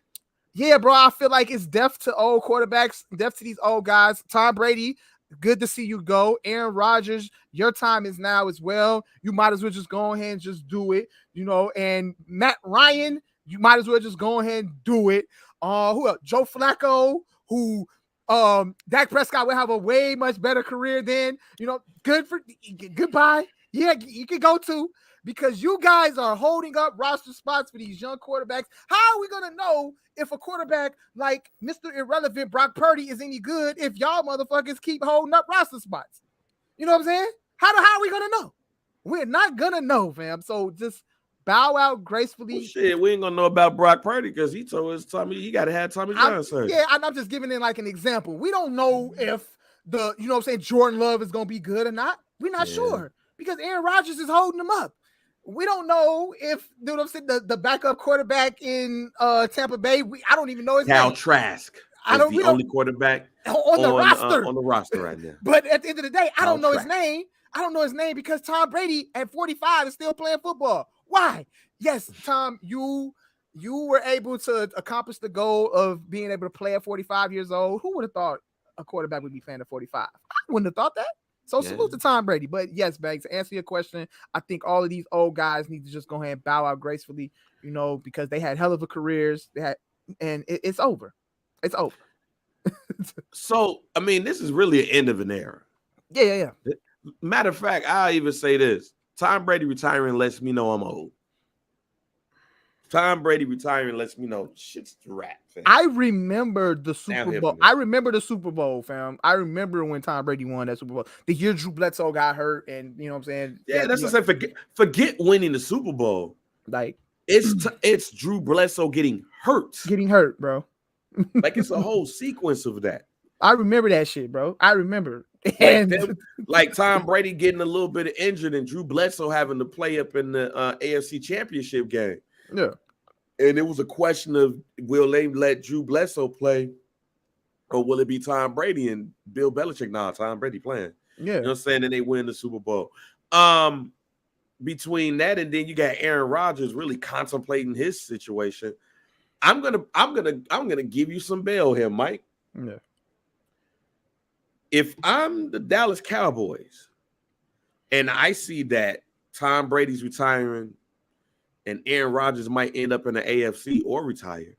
yeah, bro, I feel like it's death to old quarterbacks, death to these old guys. Tom Brady, good to see you go. Aaron Rodgers, your time is now as well. You might as well just go ahead and just do it, you know. And Matt Ryan, you might as well just go ahead and do it. Who else? Joe Flacco, who Dak Prescott will have a way much better career than, you know, goodbye. Yeah, you can go too, because you guys are holding up roster spots for these young quarterbacks. How are we going to know if a quarterback like Mr. Irrelevant Brock Purdy is any good if y'all motherfuckers keep holding up roster spots? You know what I'm saying? How are we going to know? We're not going to know, fam. So just bow out gracefully. Well, shit, we ain't going to know about Brock Purdy because he told us he got to have Tommy John surgery. Yeah, I'm just giving it like an example. We don't know if you know what I'm saying, Jordan Love is going to be good or not. We're not sure. Because Aaron Rodgers is holding them up. We don't know if, you know what I'm saying, the backup quarterback in Tampa Bay, I don't even know his Cal name. Trask is the only quarterback on the roster. On the roster right now. But at the end of the day, I don't know his name. I don't know his name because Tom Brady at 45 is still playing football. Why? Yes, Tom, you were able to accomplish the goal of being able to play at 45 years old. Who would have thought a quarterback would be playing at 45? I wouldn't have thought that. So salute to Tom Brady. But yes, Banks, to answer your question, I think all of these old guys need to just go ahead and bow out gracefully, you know, because they had hell of a careers. It's over. It's over. So, I mean, this is really an end of an era. Yeah. Matter of fact, I'll even say this. Tom Brady retiring lets me know I'm old. Tom Brady retiring lets me know shit's a wrap, fam. I remember the Super Bowl. I remember the Super Bowl, fam. I remember when Tom Brady won that Super Bowl. The year Drew Bledsoe got hurt, and you know what I'm saying? Yeah, that's what I'm saying. Forget winning the Super Bowl. Like it's Drew Bledsoe getting hurt. Bro. Like it's a whole sequence of that. I remember that shit, bro. I remember. Like Tom Brady getting a little bit injured and Drew Bledsoe having to play up in the AFC Championship game. Yeah. And it was a question of, will they let Drew Bledsoe play or will it be Tom Brady? And Bill Belichick, Tom Brady playing. Yeah. You know what I'm saying? And they win the Super Bowl. Between that and then you got Aaron Rodgers really contemplating his situation. I'm gonna give you some bail here, Mike. Yeah. If I'm the Dallas Cowboys and I see that Tom Brady's retiring and Aaron Rodgers might end up in the AFC or retire,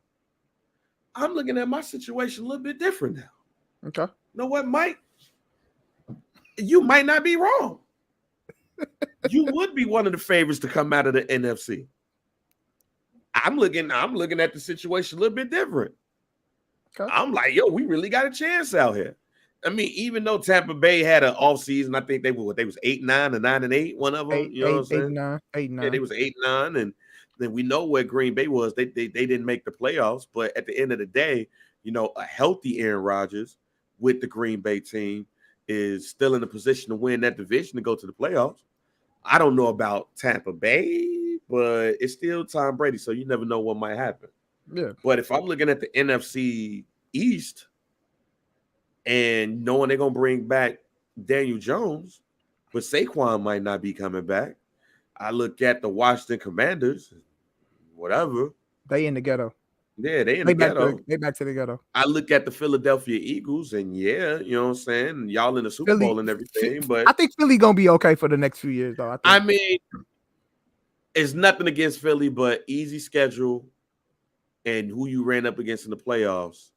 I'm looking at my situation a little bit different now. Okay. You know what, Mike? You might not be wrong. You would be one of the favorites to come out of the NFC. I'm looking at the situation a little bit different. Okay. I'm like, yo, we really got a chance out here. I mean, even though Tampa Bay had an off season, I think they was 8-9 or 9-8, one of them. You know what I'm saying? 8-9. Yeah, they was 8-9, and then we know where Green Bay was. They didn't make the playoffs, but at the end of the day, you know, a healthy Aaron Rodgers with the Green Bay team is still in a position to win that division and go to the playoffs. I don't know about Tampa Bay, but it's still Tom Brady, so you never know what might happen. Yeah. But if I'm looking at the NFC East and knowing they're going to bring back Daniel Jones, but Saquon might not be coming back, I look at the Washington Commanders, whatever. They in the ghetto. Yeah, they in the ghetto. They back to the ghetto. I look at the Philadelphia Eagles, and yeah, you know what I'm saying? Y'all in the Super Bowl and everything, but I think Philly going to be okay for the next few years, though. I mean, it's nothing against Philly, but easy schedule and who you ran up against in the playoffs.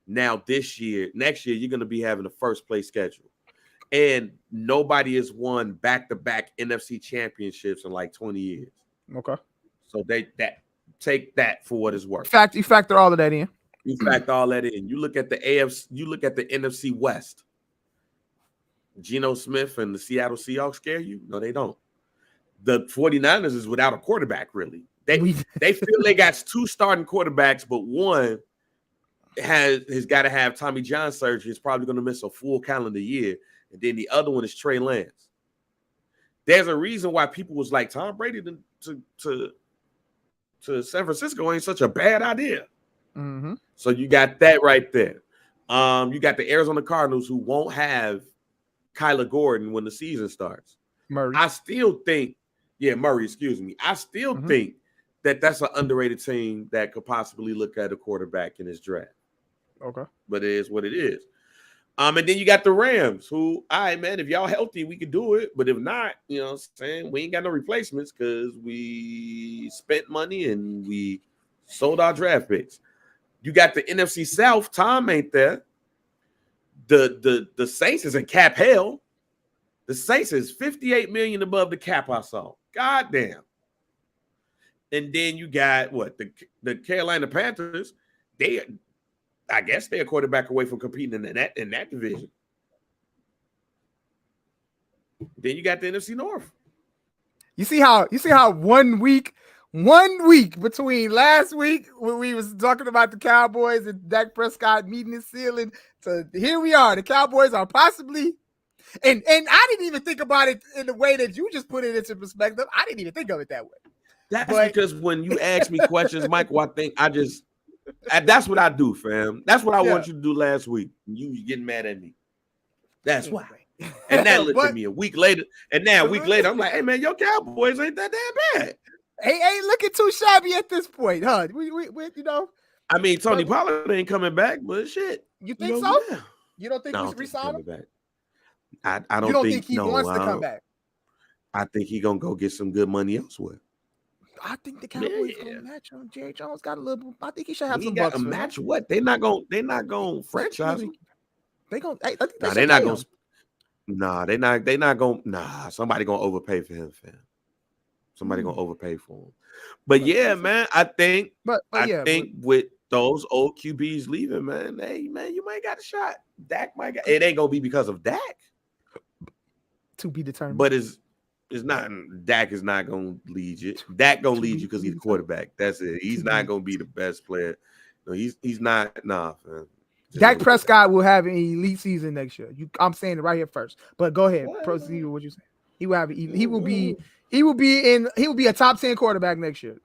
Now, next year, you're going to be having a first place schedule. And nobody has won back-to-back NFC championships in like 20 years. Okay. So take that for what it's worth. You factor all of that in. You factor all that in. You look at the AFC, you look at the NFC West. Geno Smith and the Seattle Seahawks scare you? No, they don't. The 49ers is without a quarterback, really. They feel they got 2 starting quarterbacks, but one has got to have Tommy John surgery. It's probably going to miss a full calendar year. And then the other one is Trey Lance. There's a reason why people was like, Tom Brady to San Francisco ain't such a bad idea. Mm-hmm. So you got that right there. You got the Arizona Cardinals who won't have Kyler Gordon when the season starts. Murray. I still think, Murray, excuse me. I still think that that's an underrated team that could possibly look at a quarterback in his draft. Okay. But it is what it is. And then you got the Rams who, all right, man, if y'all healthy, we can do it. But if not, you know what I'm saying, we ain't got no replacements because we spent money and we sold our draft picks. You got the NFC South. Tom ain't there. The Saints is in cap hell. The Saints is $58 million above the cap I saw. God damn. And then you got what? The Carolina Panthers. I guess they're a quarterback away from competing in that division. Then you got the NFC North. You see how 1 week between last week when we was talking about the Cowboys and Dak Prescott meeting his ceiling to here we are. The Cowboys are possibly, and I didn't even think about it in the way that you just put it into perspective. I didn't even think of it that way. That's because when you ask me questions, Michael, I think that's what I do, fam. That's what I want you to do last week. You getting mad at me. That's why. And that looked at me a week later. And now a week later, I'm like, hey, man, your Cowboys ain't that damn bad. Ain't looking too shabby at this point, huh? We you know. I mean, Tony Pollard ain't coming back, but shit. You think so? Yeah. You don't think we should resign him? Back. I don't you don't think he wants to come back? I think he gonna go get some good money elsewhere. I think the Cowboys gonna match him. Jerry Jones got a little. I think he should have he some got bucks. A match what? They're not gonna franchise him. They gonna. They're not gonna. Nah, they're not gonna. Nah, somebody gonna overpay for him, fam. Somebody gonna overpay for him. But yeah, man, I think. I think with those old QBs leaving, man, hey, man, you might got a shot. Dak might got. It ain't gonna be because of Dak. To be determined. But it's not. Dak is not gonna lead you. Dak gonna lead you because he's the quarterback. That's it. He's not gonna be the best player. No, he's not. Nah, man. Dak Prescott will have an elite season next year. I'm saying it right here first. But go ahead, proceed with what you say. He will have. He will be a top 10 quarterback next year.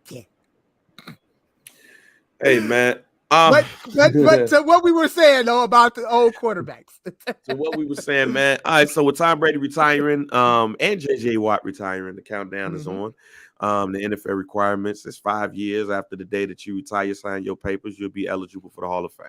Yeah. Hey, man. But to what we were saying though about the old quarterbacks. So what we were saying, man. All right, so with Tom Brady retiring, and JJ Watt retiring, the countdown is on. The NFL requirements is 5 years after the day that you retire, sign your papers, you'll be eligible for the Hall of Fame.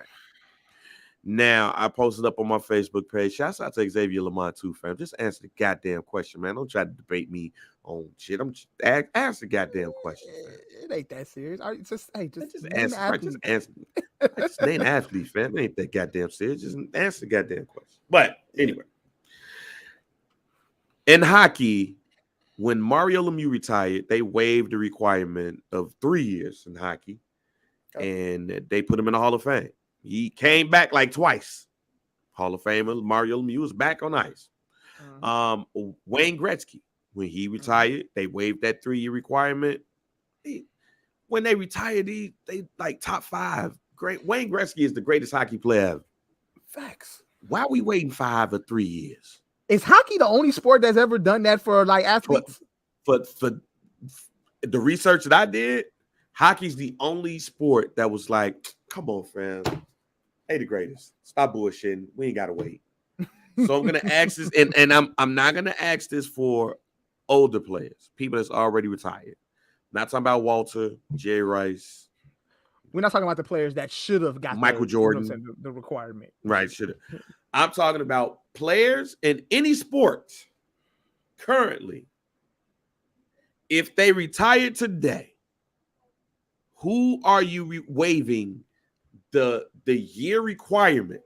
Now, I posted up on my Facebook page. Shouts out to Xavier Lamont too, fam. Just answer the goddamn question, man. Don't try to debate me on shit. I'm just ask the goddamn question. Man. It ain't that serious. Just answer. Just name athlete, fam. It ain't that goddamn serious. Just answer the goddamn question. But anyway, in hockey, when Mario Lemieux retired, they waived the requirement of 3 years in hockey, and they put him in the Hall of Fame. He came back like twice. Hall of Famer Mario Lemieux is back on ice. Wayne Gretzky, when he retired, they waived that 3-year requirement. When they retired, they like top 5. Great. Wayne Gretzky is the greatest hockey player ever. Facts. Why are we waiting 5 or 3 years? Is hockey the only sport that's ever done that for like athletes? For the research that I did, hockey's the only sport that was like, come on, fam. Hey, the greatest. Stop bullshitting. We ain't gotta wait. So I'm gonna ask this, and I'm not gonna ask this for older players, people that's already retired. Not talking about Walter, Jay Rice. We're not talking about the players that should have got Michael Jordan, the requirement. Right, should have. I'm talking about players in any sport currently. If they retired today, who are you waiving the year requirement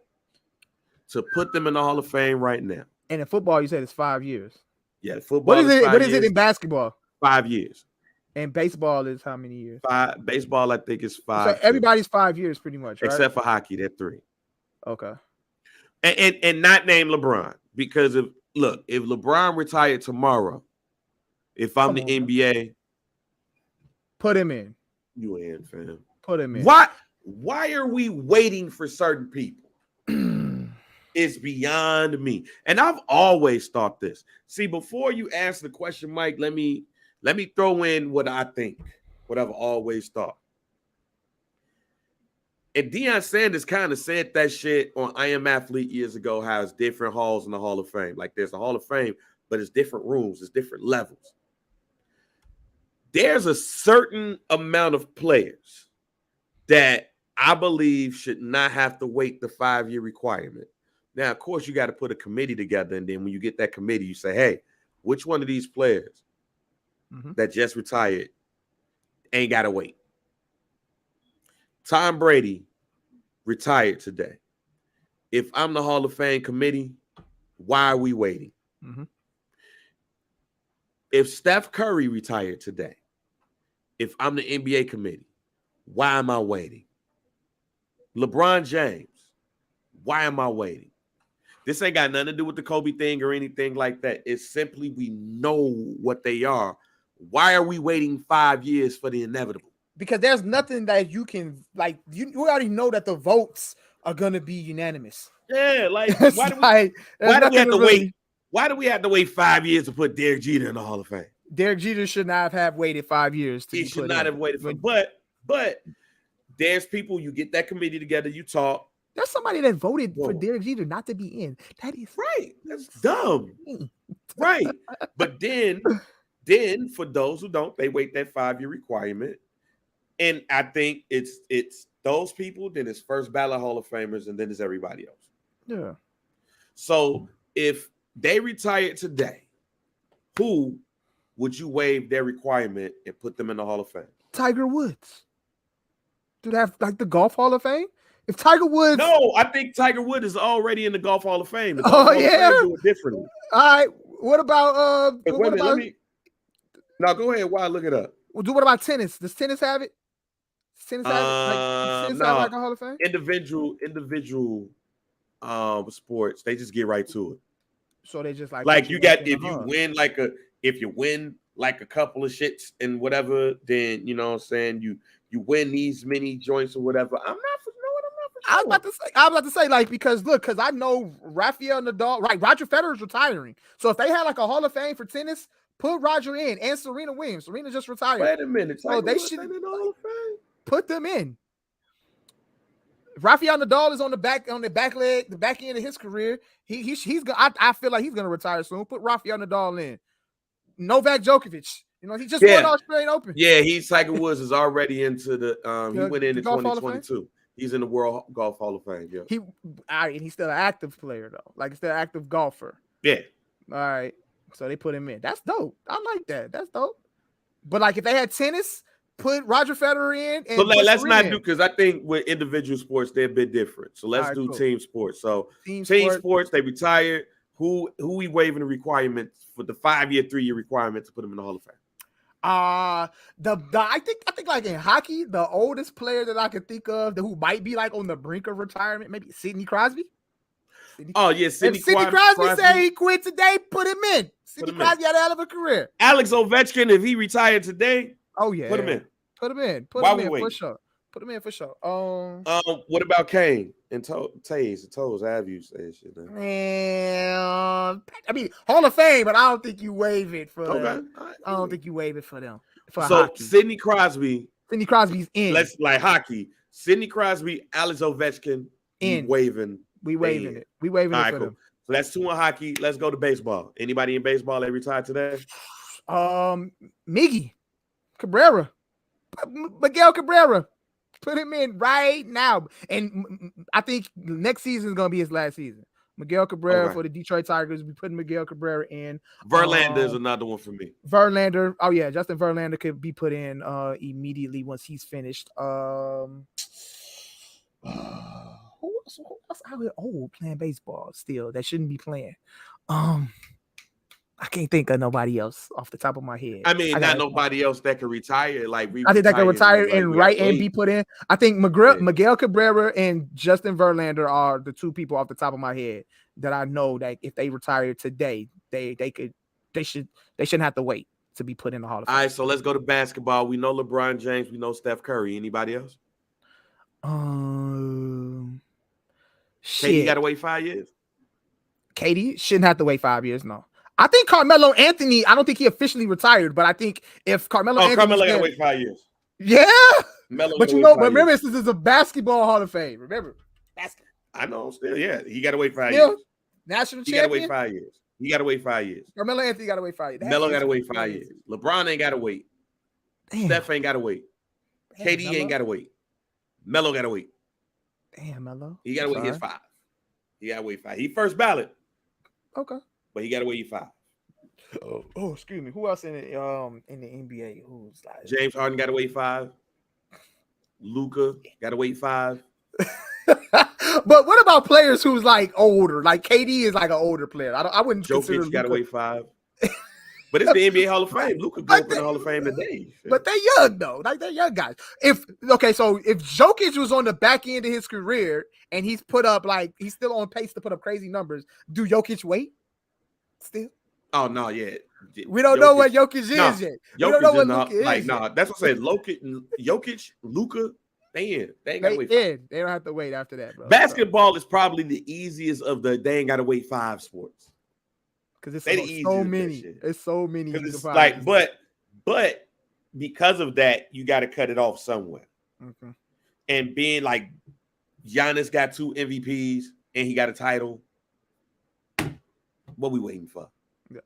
to put them in the Hall of Fame right now? And in football, you said it's 5 years. Yeah, football. What is it in basketball? 5 years. And baseball is how many years? Baseball, I think, is 5. So everybody's 5 years, pretty much, right? Except for hockey, they're 3. Okay. And not name LeBron, because if LeBron retired tomorrow, if I'm the NBA, put him in. You in, fam? Put him in. Why are we waiting for certain people? It's beyond me. And I've always thought this. See, before you ask the question, Mike, let me throw in what I think, what I've always thought. And Deion Sanders kind of said that shit on I Am Athlete years ago, how it's different halls in the Hall of Fame. Like there's a Hall of Fame, but it's different rooms, it's different levels. There's a certain amount of players that I believe should not have to wait the 5-year requirement. Now, of course, you got to put a committee together, and then when you get that committee, you say, hey, which one of these players that just retired ain't got to wait? Tom Brady retired today. If I'm the Hall of Fame committee, why are we waiting? If Steph Curry retired today, if I'm the NBA committee, why am I waiting? LeBron James, why am I waiting? This ain't got nothing to do with the Kobe thing or anything like that. It's simply we know what they are. Why are we waiting 5 years for the inevitable? Because there's nothing that you can, like, you already know that the votes are going to be unanimous. Yeah, like, why do we have to wait? Why do we have to wait 5 years to put Derek Jeter in the Hall of Fame? Derek Jeter should not have waited 5 years. He should not have waited for. But there's people, you get that committee together, you talk. There's somebody that voted for Derek Jeter not to be in. That is right. That's dumb. Right. But then for those who don't, they wait that 5-year requirement. And I think it's those people, then it's first ballot Hall of Famers, and then it's everybody else. Yeah. So if they retired today, who would you waive their requirement and put them in the Hall of Fame? Tiger Woods. Do they have like the Golf Hall of Fame? If Tiger Woods, no, I think Tiger Woods is already in the Golf Hall of Fame. Oh yeah, do it differently. All right. What about No, go ahead. While I look it up. Well, what about tennis? Does tennis have it? Tennis have like a Hall of Fame? Individual sports, they just get right to it. So they just like you got if you win like a couple of shits and whatever, then you know what I'm saying, you win these many joints or whatever. I'm not for sure. I was about to say, like, because I know Rafael Nadal, right? Roger Federer's retiring. So if they had like a Hall of Fame for tennis, put Roger in and Serena Williams. Serena just retired. Wait a minute. So they should put them in. Rafael Nadal is on the back end of his career. He's gonna. I feel like he's gonna retire soon. Put Rafael Nadal in. Novak Djokovic. You know, he just won the Australian Open. Yeah, Tiger Woods is already into the. He went in 2022. He's in the World Golf Hall of Fame. Yeah. He's still an active player though. Like still an active golfer. Yeah. All right. So they put him in. That's dope. I like that. That's dope. But like if they had tennis, put Roger Federer in. And but let's not do, because I think with individual sports they're a bit different. So let's do team sports. So team sports, they retired. Who we waiving the requirement for the 5-year, 3-year requirement to put them in the Hall of Fame? I think like in hockey, the oldest player that I could think of who might be like on the brink of retirement, maybe Sidney Crosby. Sidney Crosby say he quit today, put him in. Sidney Crosby had a hell of a career. Alex Ovechkin, if he retired today, oh yeah, put him in. Put him in for sure. Put him in for sure. What about Kane and Toes? Have you say shit? Man, I mean Hall of Fame, but I don't think you waive it for them. I don't think you waive it for them. So hockey. Sidney Crosby's in. Let's like hockey. Sidney Crosby, Alex Ovechkin, in waiving. We waiving it. We waiving it for them. So that's 2 in hockey. Let's go to baseball. Anybody in baseball that retired today? Miggy Cabrera, Miguel Cabrera. Put him in right now. And I think next season is going to be his last season. Miguel Cabrera for the Detroit Tigers. We putting Miguel Cabrera in. Verlander is another one for me. Verlander. Oh, yeah. Justin Verlander could be put in immediately once he's finished. Who else out here old playing baseball still that shouldn't be playing? I can't think of nobody else off the top of my head. I mean, not nobody else that could retire. Like I think that can retire like, and be put in. I think Miguel Cabrera and Justin Verlander are the two people off the top of my head that I know that if they retire today, they shouldn't have to wait to be put in the Hall of Fame. All right, so let's go to basketball. We know LeBron James. We know Steph Curry. Anybody else? Shit. KD got to wait 5 years. KD shouldn't have to wait 5 years. No, I think Carmelo Anthony. I don't think he officially retired, but I think if Carmelo Anthony, Carmelo got to wait 5 years. Yeah, Melo but remember, this is a basketball Hall of Fame. Remember, basketball. I know. Still, yeah, he got to wait 5 years. National champion. He got to wait 5 years. He got to wait 5 years. Carmelo Anthony got to wait 5 years. Melo got to wait 5 years. LeBron ain't got to wait. Damn. Steph ain't got to wait. KD ain't got to wait. Melo got to wait. Damn, Melo. He got to wait his 5. He got to wait 5. He first ballot. Okay. But he got to wait 5. Oh, excuse me. Who else in the NBA? Who's like James Harden got to wait 5. Luka got to wait 5. But what about players who's like older? Like KD is like an older player. I wouldn't consider Jokic got to wait 5. But it's the NBA Hall of Fame. Luka go up in the Hall of Fame today. But they're young though. Like they're young guys. So if Jokic was on the back end of his career and he's put up like he's still on pace to put up crazy numbers, do Jokic wait? Still? Oh no, yeah. We don't know what Jokic is yet. We don't know what Luka is. Like, that's what I said. Jokic, Luka, they in. They ain't gotta wait. They don't have to wait after that, bro. Basketball is probably the easiest of the they ain't gotta wait 5 sports. Because it's so many. It's so many. It's like, but because of that, you got to cut it off somewhere. Okay. And being like Giannis got 2 MVPs and he got a title. What we waiting for? Yeah.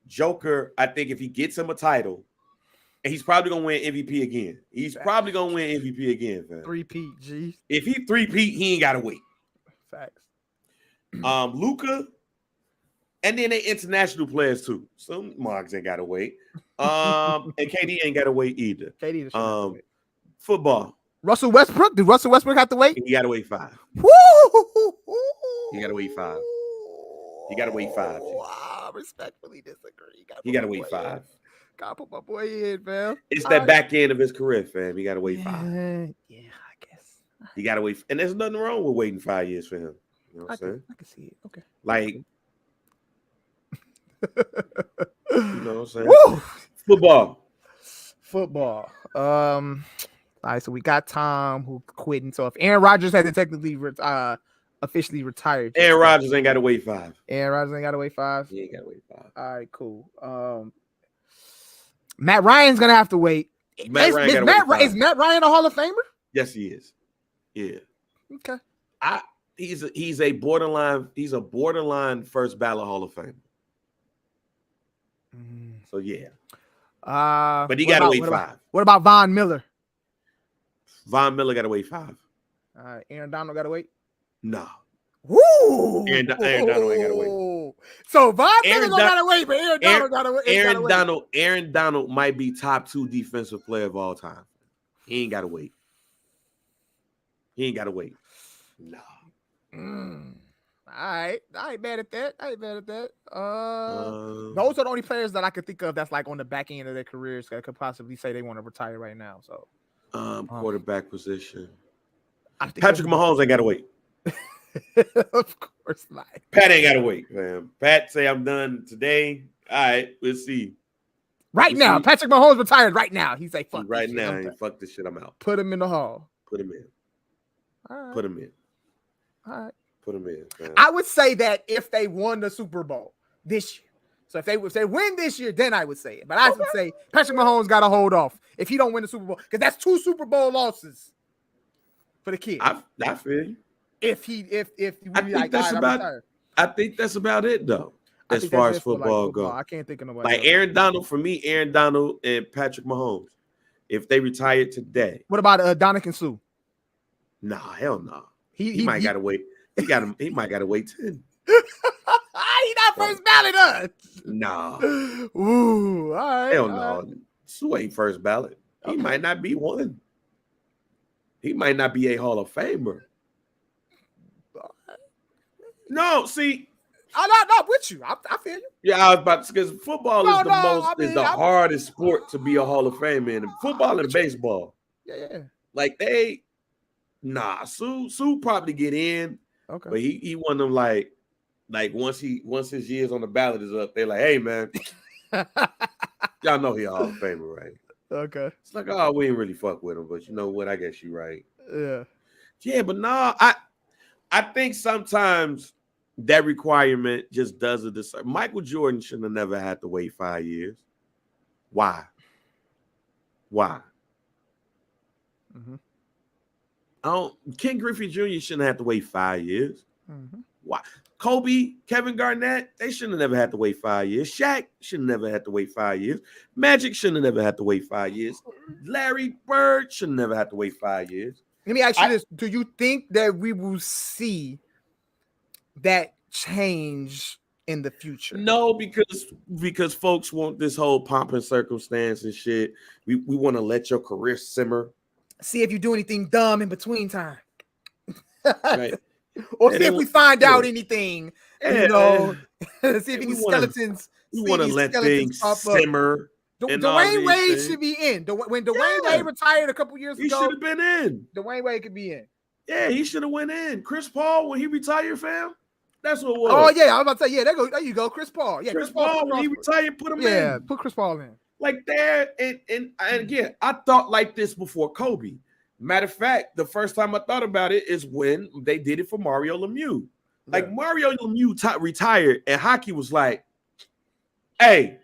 Joker, I think if he gets him a title, and he's probably gonna win MVP again. He's probably gonna win MVP again, fam. 3-peat, G. If he 3-peat, he ain't gotta wait. Facts. Luka. And then they international players too. Some Marks ain't gotta wait. And KD ain't gotta wait either. KD football. Russell Westbrook. Did Russell Westbrook have to wait? He gotta wait 5. Woo! He gotta wait 5. He gotta wait 5. Wow, respectfully disagree. He gotta wait 5. Gotta put my boy in, fam. It's that back end of his career, fam. He gotta wait 5. Yeah, I guess. He gotta wait, and there's nothing wrong with waiting 5 years for him. You know what I'm saying? I can see it. Okay. Like, you know what I'm saying? Woo! Football. All right, so we got Tom who quitting. So if Aaron Rodgers hasn't technically officially retired, Aaron Rodgers ain't got to wait 5. Aaron Rodgers ain't got to wait 5. He ain't got to wait 5. All right, cool. Matt Ryan's gonna have to wait. Is Matt Ryan a Hall of Famer? Yes, he is. Yeah. Okay. He's a borderline first ballot Hall of Famer. So yeah. But he got to wait 5. What about Von Miller? Von Miller got to wait 5. All right. Aaron Donald got to wait? No. Woo! Aaron Donald ain't got to wait. So Von Miller got to wait, but Aaron Donald got to wait. Aaron Donald might be top 2 defensive player of all time. He ain't got to wait. No. I ain't mad at that. Those are the only players that I could think of that's like on the back end of their careers that could possibly say they want to retire right now. So, quarterback position. Patrick Mahomes ain't got to wait. Of course not. Pat ain't got to wait, man. Pat say I'm done today. All right, we'll see. Right now, Patrick Mahomes retired right now. He's like, fuck right now. Fuck this shit. I'm out. Put him in the hall. Put him in. All right. Put him in. All right. Put him in. Man. I would say that if they won the Super Bowl this year, so if they win this year, then I would say it. But I would say Patrick Mahomes got to hold off if he don't win the Super Bowl because that's 2 Super Bowl losses for the kid. I feel you. If he I think that's about it though. As far as football goes, I can't think of nobody. Like else. Aaron Donald for me, Aaron Donald and Patrick Mahomes. If they retired today, what about Dominican Sue? Nah, hell no. He might gotta wait. He might gotta wait 10. He not first ballot, No. Ooh, all right. Hell no. Sue ain't first ballot. He might not be one. He might not be a Hall of Famer. No, see, I'm not with you. I feel you. Yeah, I was about to, because football is I the hardest sport to be a Hall of Fame in. Football and baseball. Yeah. Like Sue probably get in. Okay. But he one of them like once his years on the ballot is up, they're like, hey man, y'all know he a Hall of Famer, right? Okay. It's like, oh, we ain't really fuck with him, but you know what? I guess you're right. Yeah. Yeah, but nah, I think sometimes that requirement just doesn't disserve. Michael Jordan shouldn't have never had to wait 5 years. Why? Mm-hmm. Ken Griffey Jr. shouldn't have to wait 5 years. Mm-hmm. Why? Kobe, Kevin Garnett, they shouldn't have never had to wait 5 years. Shaq shouldn't have never had to wait 5 years. Magic shouldn't have never had to wait 5 years. Larry Bird shouldn't have never had to wait 5 years. Let me ask you this. Do you think that we will see that change in the future? No, because folks want this whole pomp and circumstance and shit. We want to let your career simmer. See if you do anything dumb in between time. Right. Or see if we find out anything. You know, see if any skeletons. We want to let things simmer. Dwayne Wade should be in. When Dwayne Wade retired a couple years ago, he should have been in. Dwayne Wade could be in. Yeah, he should have went in. Chris Paul, when he retired, fam. That's what it was. Oh yeah, I was about to say, yeah, there you go, Chris Paul. Yeah, Chris Paul when he retired, put him in. Yeah, put Chris Paul in. Like there, and again, I thought like this before Kobe. Matter of fact, the first time I thought about it is when they did it for Mario Lemieux. Like Mario Lemieux retired, and hockey was like, hey,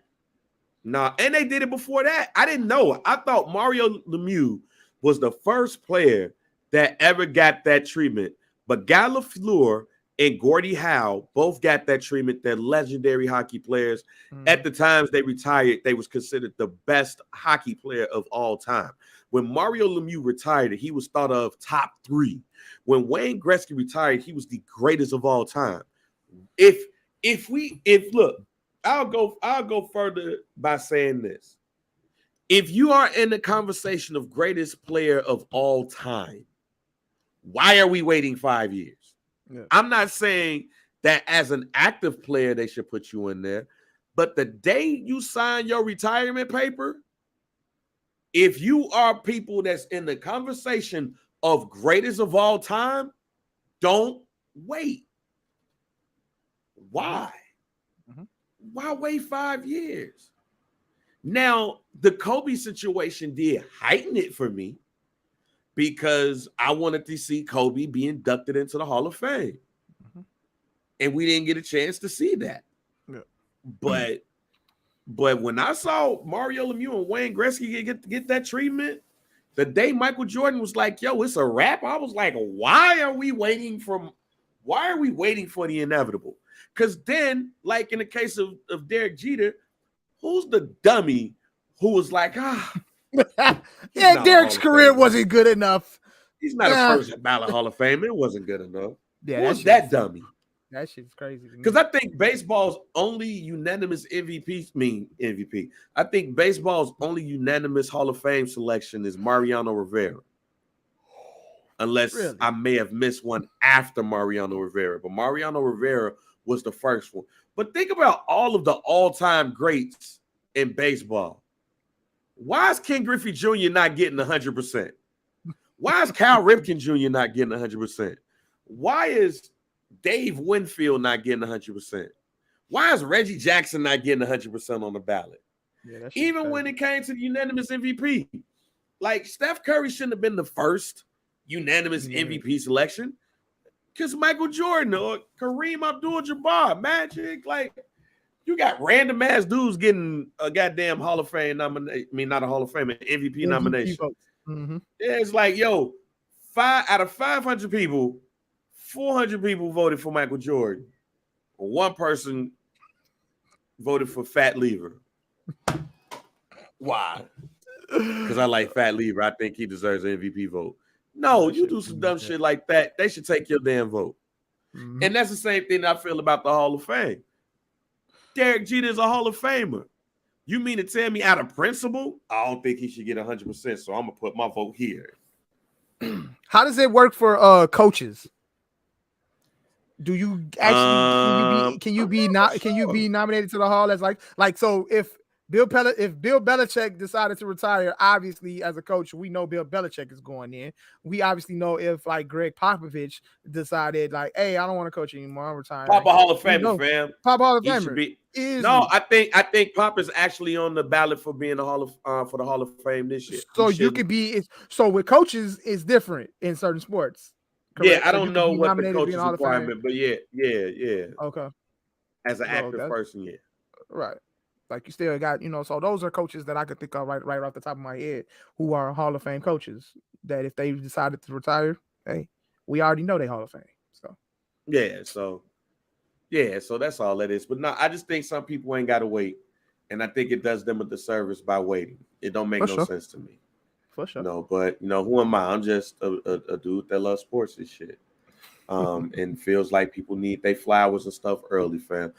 nah. And they did it before that. I didn't know. I thought Mario Lemieux was the first player that ever got that treatment. But Guy Lafleur and Gordie Howe both got that treatment. They're legendary hockey players. At the times they retired, they was considered the best hockey player of all time. When Mario Lemieux retired, he was thought of top 3. When Wayne Gretzky retired, he was the greatest of all time. Look, I'll go further by saying this. If you are in the conversation of greatest player of all time, why are we waiting 5 years? Yeah. I'm not saying that as an active player, they should put you in there. But the day you sign your retirement paper, if you are people that's in the conversation of greatest of all time, don't wait. Why? Mm-hmm. Why wait 5 years? Now, the Kobe situation did heighten it for me because I wanted to see Kobe be inducted into the Hall of Fame. Mm-hmm. And we didn't get a chance to see that. Yeah. But when I saw Mario Lemieux and Wayne Gretzky get that treatment, the day Michael Jordan was like, yo, it's a wrap, I was like, why are we waiting for the inevitable? Because then, like in the case of Derek Jeter, who's the dummy who was like, yeah, Derek's career wasn't good enough. He's not a first ballot Hall of Fame. It wasn't good enough. Yeah, who's that dummy? That shit's crazy. Because I think baseball's only unanimous MVP. I think baseball's only unanimous Hall of Fame selection is Mariano Rivera. Unless I may have missed one after Mariano Rivera. But Mariano Rivera was the first one. But think about all of the all-time greats in baseball. Why is Ken Griffey Jr. not getting 100%? Why is Cal Ripken Jr. not getting 100%? Why is Dave Winfield not getting 100%? Why is Reggie Jackson not getting 100% on the ballot? Yeah, even when it came to the unanimous MVP, like Steph Curry shouldn't have been the first unanimous MVP selection because Michael Jordan or Kareem Abdul-Jabbar, Magic, like you got random ass dudes getting a goddamn Hall of Fame nomination. I mean, not a Hall of Fame, an MVP nomination. Mm-hmm. Yeah, it's like, yo, 5 out of 500 people, 400 people voted for Michael Jordan. One person voted for Fat Lever. Why? Because I like Fat Lever. I think he deserves an MVP vote. No, you do some dumb shit like that, they should take your damn vote. Mm-hmm. And that's the same thing I feel about the Hall of Fame. Derek Jeter is a Hall of Famer. You mean to tell me out of principle, I don't think he should get 100%, so I'm going to put my vote here. How does it work for coaches? Do you actually can you be nominated to the Hall as like so if Bill Belichick decided to retire, obviously as a coach, we know Bill Belichick is going in. We obviously know if like Greg Popovich decided like, hey, I don't want to coach anymore, I'm retiring. Papa Hall of Famer, fam. Papa Hall of He Famer. should be. Is No, I think Pop is actually on the ballot for being the for the Hall of Fame this year. So you could be so with coaches it's different in certain sports. Correct? Yeah, I don't know what the coach's requirement, but yeah. Okay. As an active person, yeah. Right. Like you still got, so those are coaches that I could think of right off the top of my head who are Hall of Fame coaches that if they decided to retire, hey, we already know they Hall of Fame. So so that's all that is. But no, I just think some people ain't got to wait. And I think it does them a disservice by waiting. It don't make no sense to me. For sure. No, but who am I? I'm just a dude that loves sports and shit. And feels like people need their flowers and stuff early, fam.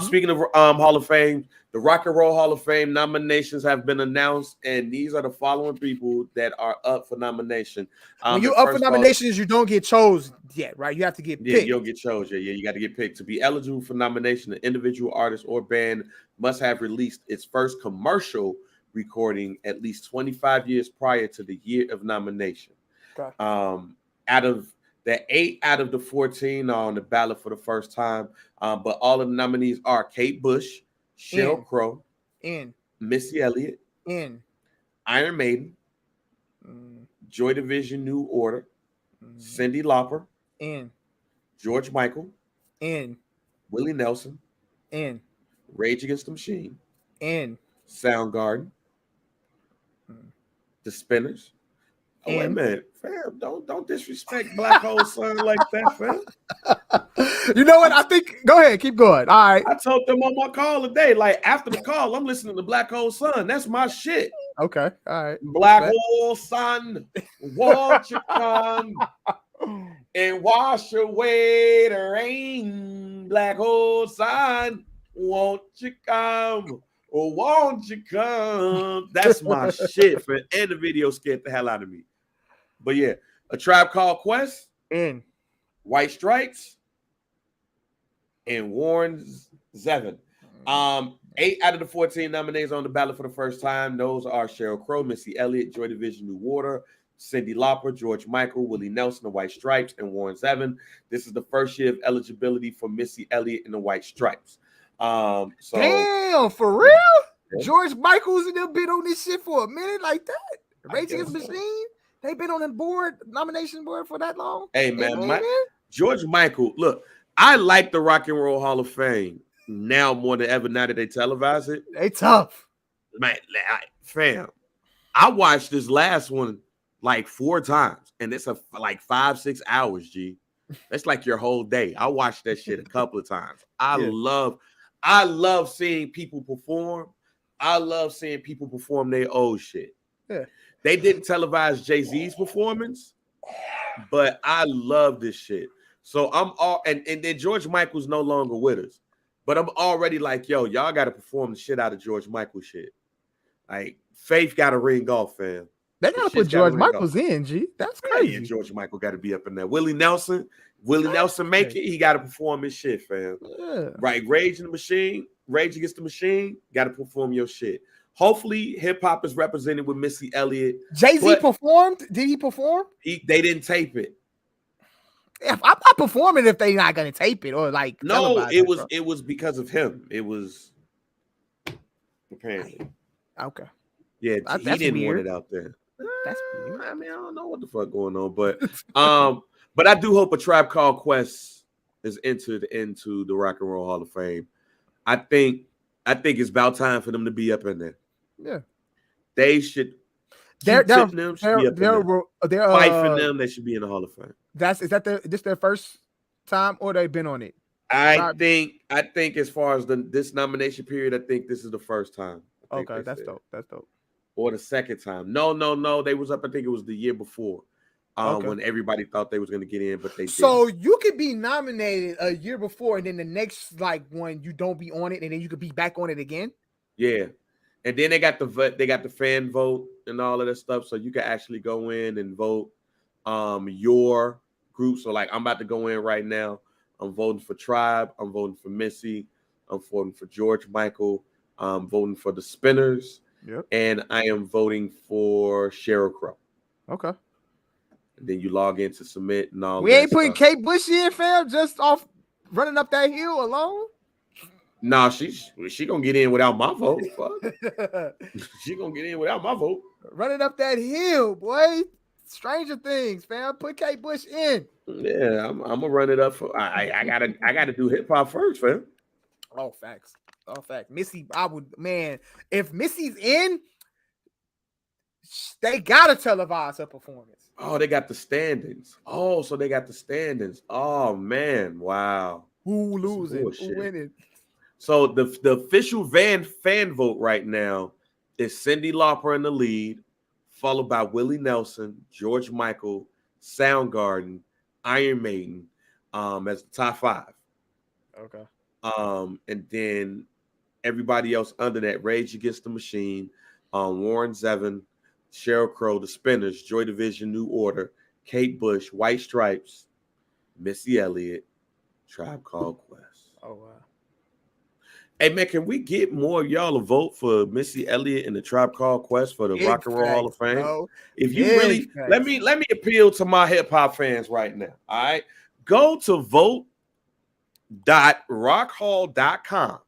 Speaking of Hall of Fame, the Rock and Roll Hall of Fame nominations have been announced, and these are the following people that are up for nomination. When you're up for nominations, you don't get chosen yet, right? You have to get picked. Yeah, you don't get chosen. Yeah, you got to get picked. To be eligible for nomination, an individual artist or band must have released its first commercial recording at least 25 years prior to the year of nomination. Okay. The 8 out of the 14 are on the ballot for the first time, but all of the nominees are Kate Bush, Sheryl Crow, Missy Elliott, Iron Maiden, Joy Division, New Order, Cyndi Lauper, George Michael, Willie Nelson, Rage Against the Machine, Soundgarden, The Spinners. Oh, wait a minute, fam! Don't disrespect Black Hole Sun like that, fam. You know what? I think. Go ahead, keep going. All right. I told them on my call today. Like after the call, I'm listening to Black Hole Sun. That's my shit. Okay. All right. Black Hole Sun, won't you come and wash away the rain? Black Hole Sun, won't you come? Or won't you come? That's my shit, fam. And the video scared the hell out of me. But yeah, A Tribe Called Quest, White Stripes, and Warren Zevon. 8 out of the 14 nominees on the ballot for the first time. Those are Sheryl Crow, Missy Elliott, Joy Division, New Order, Cyndi Lauper, George Michael, Willie Nelson, the White Stripes, and Warren Zevon. This is the first year of eligibility for Missy Elliott and the White Stripes. Damn, for real? Yeah. George Michael's in there been on this shit for a minute like that. Rage Against the Machine. They've been on the nomination board for that long. Hey man, George Michael. Look, I like the Rock and Roll Hall of Fame now more than ever. Now that they televise it, they tough. Man, fam, I watched this last one like 4 times, and it's like 5-6 hours. G, that's like your whole day. I watched that shit a couple of times. I love seeing people perform. I love seeing people perform their old shit. Yeah. They didn't televise Jay-Z's performance, but I love this shit. So I'm all and then George Michael's no longer with us. But I'm already like, yo, y'all got to perform the shit out of George Michael shit. Like, Faith got to ring off, fam. They got to put George Michael's in, G. That's crazy. Yeah, George Michael got to be up in there. Willie Nelson make it. He got to perform his shit, fam. Yeah. Right, Rage Against the Machine, got to perform your shit. Hopefully, hip hop is represented with Missy Elliott. Jay-Z performed? Did he perform? They didn't tape it. I'm not performing if they're not gonna tape it or like. No, it was because of him. It was apparently. Okay. Yeah, he didn't want it out there. That's weird. I mean, I don't know what the fuck going on, but but I do hope A Tribe Called Quest is entered into the Rock and Roll Hall of Fame. I think it's about time for them to be up in there. Yeah, they should. They're fighting them. They should be in the Hall of Fame. This their first time, or they've been on it? I think as far as this nomination period, I think this is the first time. Okay, that's dope. That's dope. Or the second time. No. They was up. I think it was the year before. When everybody thought they was going to get in, but they didn't. So you could be nominated a year before, and then the next one you don't be on it, and then you could be back on it again. Yeah, and then they got the fan vote and all of that stuff, so you can actually go in and vote your group. So like I'm about to go in right now. I'm voting for Tribe. I'm voting for Missy. I'm voting for George Michael. I'm voting for the Spinners. Yep. And I am voting for Sheryl Crow. Okay. And then you log in to submit and all We that ain't putting stuff. Kate Bush in, fam, just off running up that hill alone. Nah, she gonna get in without my vote. Fuck. She gonna get in without my vote. Running up that hill, boy. Stranger Things, fam. Put Kate Bush in. Yeah, I'm gonna run it up for. I gotta do hip hop first, fam. Oh, facts. Oh, fact. Missy, I would, man. If Missy's in, they gotta televise her performance. Oh, they got the standings. Oh, so they got the standings. Oh man, wow. Who losing? Who winning? So the official fan vote right now is Cyndi Lauper in the lead, followed by Willie Nelson, George Michael, Soundgarden, Iron Maiden, as the top 5. Okay. And then everybody else under that: Rage Against the Machine, Warren Zevon, Sheryl Crow, the Spinners, Joy Division, New Order, Kate Bush, White Stripes, Missy Elliott, Tribe Called Quest. Oh wow. Hey man, can we get more of y'all to vote for Missy Elliott and the Tribe Called Quest for the Rock and Roll Hall of Fame? Bro. If you really let me appeal to my hip hop fans right now. All right, go to vote.rockhall.com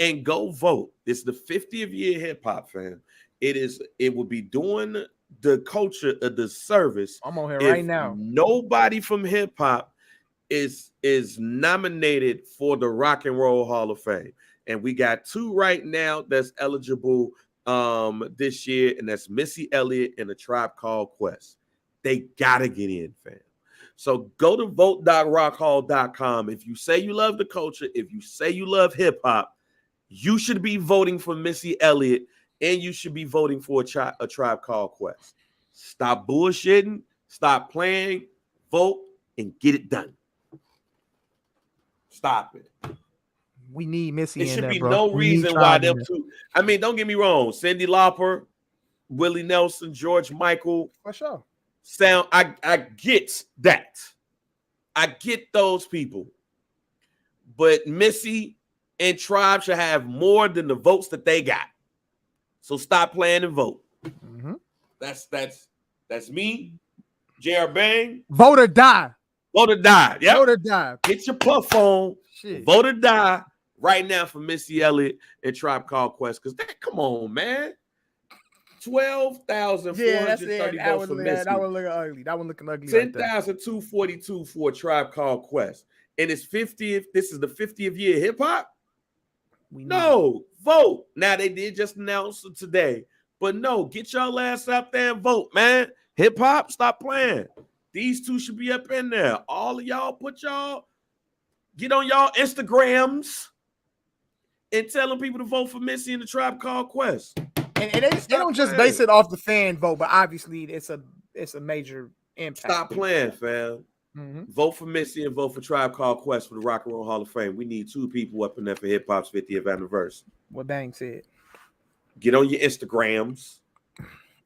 and go vote. It's the 50th year hip hop, fam. It will be doing the culture a disservice. I'm on here right now. Nobody from hip hop is nominated for the Rock and Roll Hall of Fame. And we got 2 right now that's eligible this year, and that's Missy Elliott and the Tribe Called Quest. They gotta get in, fam. So go to vote.rockhall.com. If you say you love the culture, if you say you love hip hop, you should be voting for Missy Elliott, and you should be voting for a Tribe Called Quest. Stop bullshitting, stop playing, vote, and get it done. Stop it. We need Missy. There should be no reason why them 2. I mean, don't get me wrong. Cyndi Lauper, Willie Nelson, George Michael. For sure. I get that. I get those people. But Missy and Tribe should have more than the votes that they got. So stop playing and vote. Mm-hmm. That's me, J.R. Bang. Vote or die. Vote or die. Yep. Vote or die. Get your puff on. Shit. Vote or die right now for Missy Elliott and Tribe Called Quest. Because come on, man. 12,430 votes for Missy. That one looking ugly. That one looking ugly. 10,242 for a Tribe Called Quest. And it's 50th. This is the 50th year hip hop. No, vote. Now they did just announce it today. But no, get y'all ass out there and vote, man. Hip hop, stop playing. These 2 should be up in there. All of y'all get on y'all Instagrams and telling people to vote for Missy and the Tribe Called Quest. And they don't just base it off the fan vote, but obviously it's a major impact. Stop playing, fam. Mm-hmm. Vote for Missy and vote for Tribe Called Quest for the Rock and Roll Hall of Fame. We need 2 people up in there for hip hop's 50th anniversary. What Bang said. Get on your Instagrams.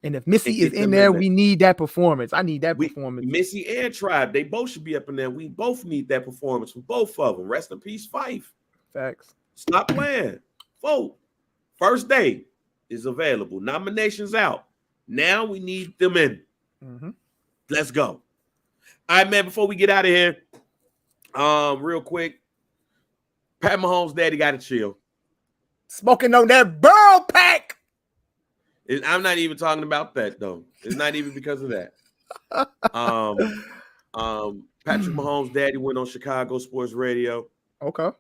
And if Missy is in there, we need that performance. I need that performance. Missy and Tribe, they both should be up in there. We both need that performance from both of them. Rest in peace, Fife. Facts. Stop playing. Vote. First day is available. Nominations out. Now we need them in. Mm-hmm. Let's go. All right, man, before we get out of here, real quick, Pat Mahomes' daddy got to chill. Smoking on that Burrow pack. I'm not even talking about that, though. It's not even because of that. Patrick Mahomes' daddy went on Chicago Sports Radio. Okay.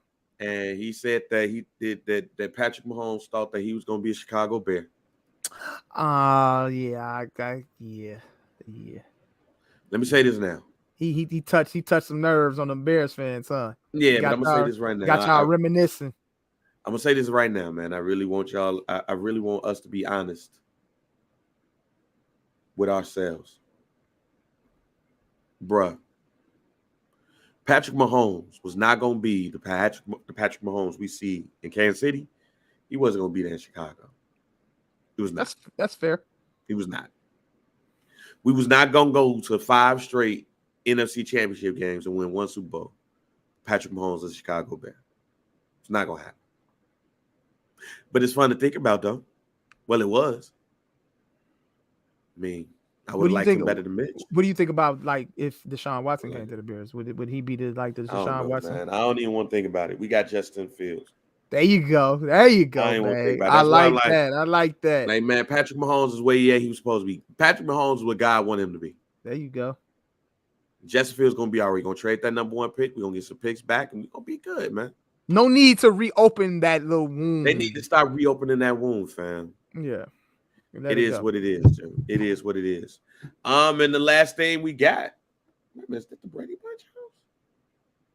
And he said that that Patrick Mahomes thought that he was going to be a Chicago Bear. Yeah. Let me say this now. He touched some nerves on the Bears fans, huh? Yeah, but I'm gonna say this right now. Got y'all reminiscing. I'm gonna say this right now, man. I really want y'all. I really want us to be honest with ourselves, bruh. Patrick Mahomes was not gonna be the Patrick Mahomes we see in Kansas City. He wasn't gonna be there in Chicago. He was not. That's fair. He was not. We was not gonna go to 5 straight NFC Championship games and win 1 Super Bowl. Patrick Mahomes is a Chicago Bear. It's not gonna happen. But it's fun to think about, though. Well, it was. I mean, I would like him better than Mitch. What do you think about like if Deshaun Watson came to the Bears? Would he be the Deshaun Watson? Man. I don't even want to think about it. We got Justin Fields. There you go. There you go, man. I like that. I like that. Like, man, Patrick Mahomes is where he was supposed to be. Patrick Mahomes is what God wanted him to be. There you go. Justin Fields going to be all right. We're going to trade that number 1 pick. We're going to get some picks back, and we're going to be good, man. No need to reopen that little wound. They need to start reopening that wound, fam. Yeah. It is what it is, Jim. It is what it is. And the last thing we got, is that the Brady Bunch house?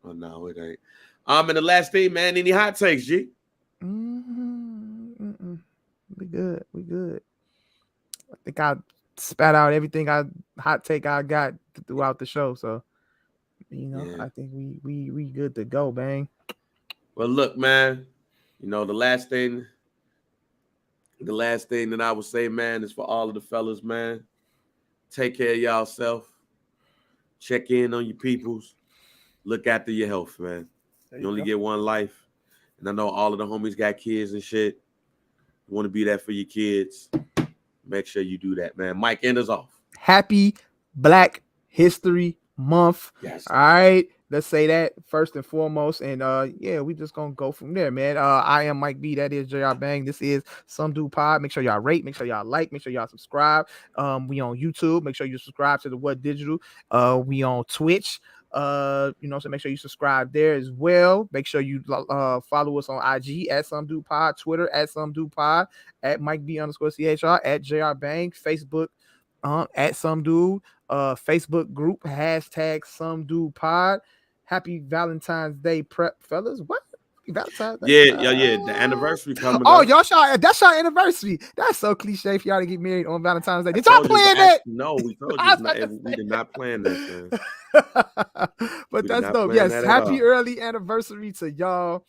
Oh, no, it ain't. And the last thing, man, any hot takes, G? We good. I think I spat out everything hot take I got throughout the show. So, I think we good to go, bang. Well, look, man, the last thing that I would say, man, is for all of the fellas, man. Take care of y'allself. Check in on your peoples. Look after your health, man. You only get one life. And I know all of the homies got kids and shit. You want to be there for your kids. Make sure you do that, man. Mike, end us off. Happy Black History Month. Yes. All right. Let's say that first and foremost. And we just gonna go from there, man. I am Mike B. That is JR Bang. This is Some Dude Pod. Make sure y'all rate, make sure y'all like, make sure y'all subscribe. We on YouTube. Make sure you subscribe to the What Digital. We on Twitch. So make sure you subscribe there as well. Make sure you follow us on IG at Some Dude Pod, Twitter at Some Dude Pod, at Mike B_CHR, at JR Bang, Facebook at Some Dude, Facebook group hashtag Some Dude Pod. Happy Valentine's Day prep, fellas. What? Valentine's Day? Yeah. The anniversary coming up. Y'all, that's y'all anniversary. That's so cliche for y'all to get married on Valentine's Day. Did y'all plan that? No, we told you we did not plan that. But that's dope. Yes, happy early anniversary to y'all.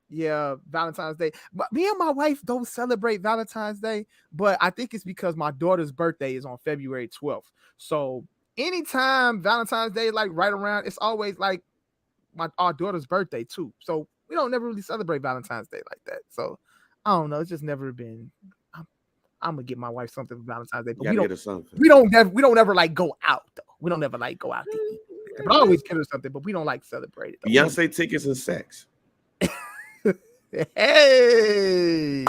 Valentine's Day. But me and my wife don't celebrate Valentine's Day, but I think it's because my daughter's birthday is on February 12th. So anytime Valentine's Day, like right around, it's always like our daughter's birthday too. So we don't never really celebrate Valentine's Day like that. So I don't know. It's just never been. I'm gonna get my wife something for Valentine's Day, but we don't ever like go out though. We don't ever like go out to eat. But I always get her something, but we don't like celebrate it. Beyonce tickets and sex. Hey,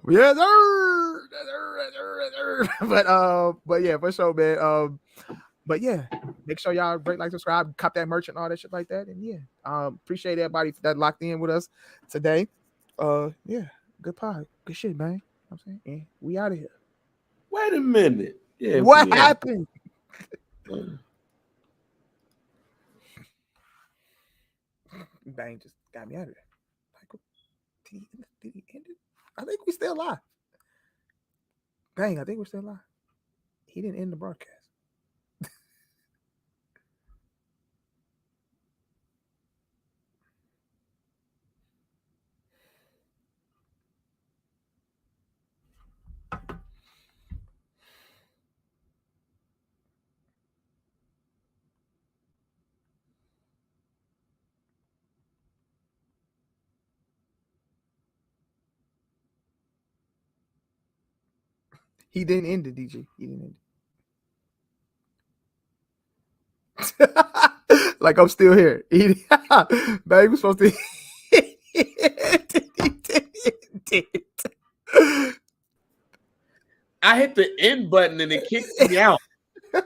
yes, sir. But yeah, for sure, man. But yeah, make sure y'all rate, like, subscribe, cop that merch and all that shit like that. And appreciate everybody that locked in with us today. Good pod, good shit, man. You know what I'm saying, and we out of here. Wait a minute. Yeah, what happened? Bang just got me out of there. Did he end it? I think we still live. Bang, I think we're still live. He didn't end the broadcast. He didn't end it, DJ. He didn't end it. Like I'm still here. Bang was supposed to. I hit the end button and it kicked me out. I'm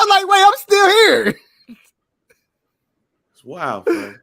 like, wait, I'm still here. It's wild, man.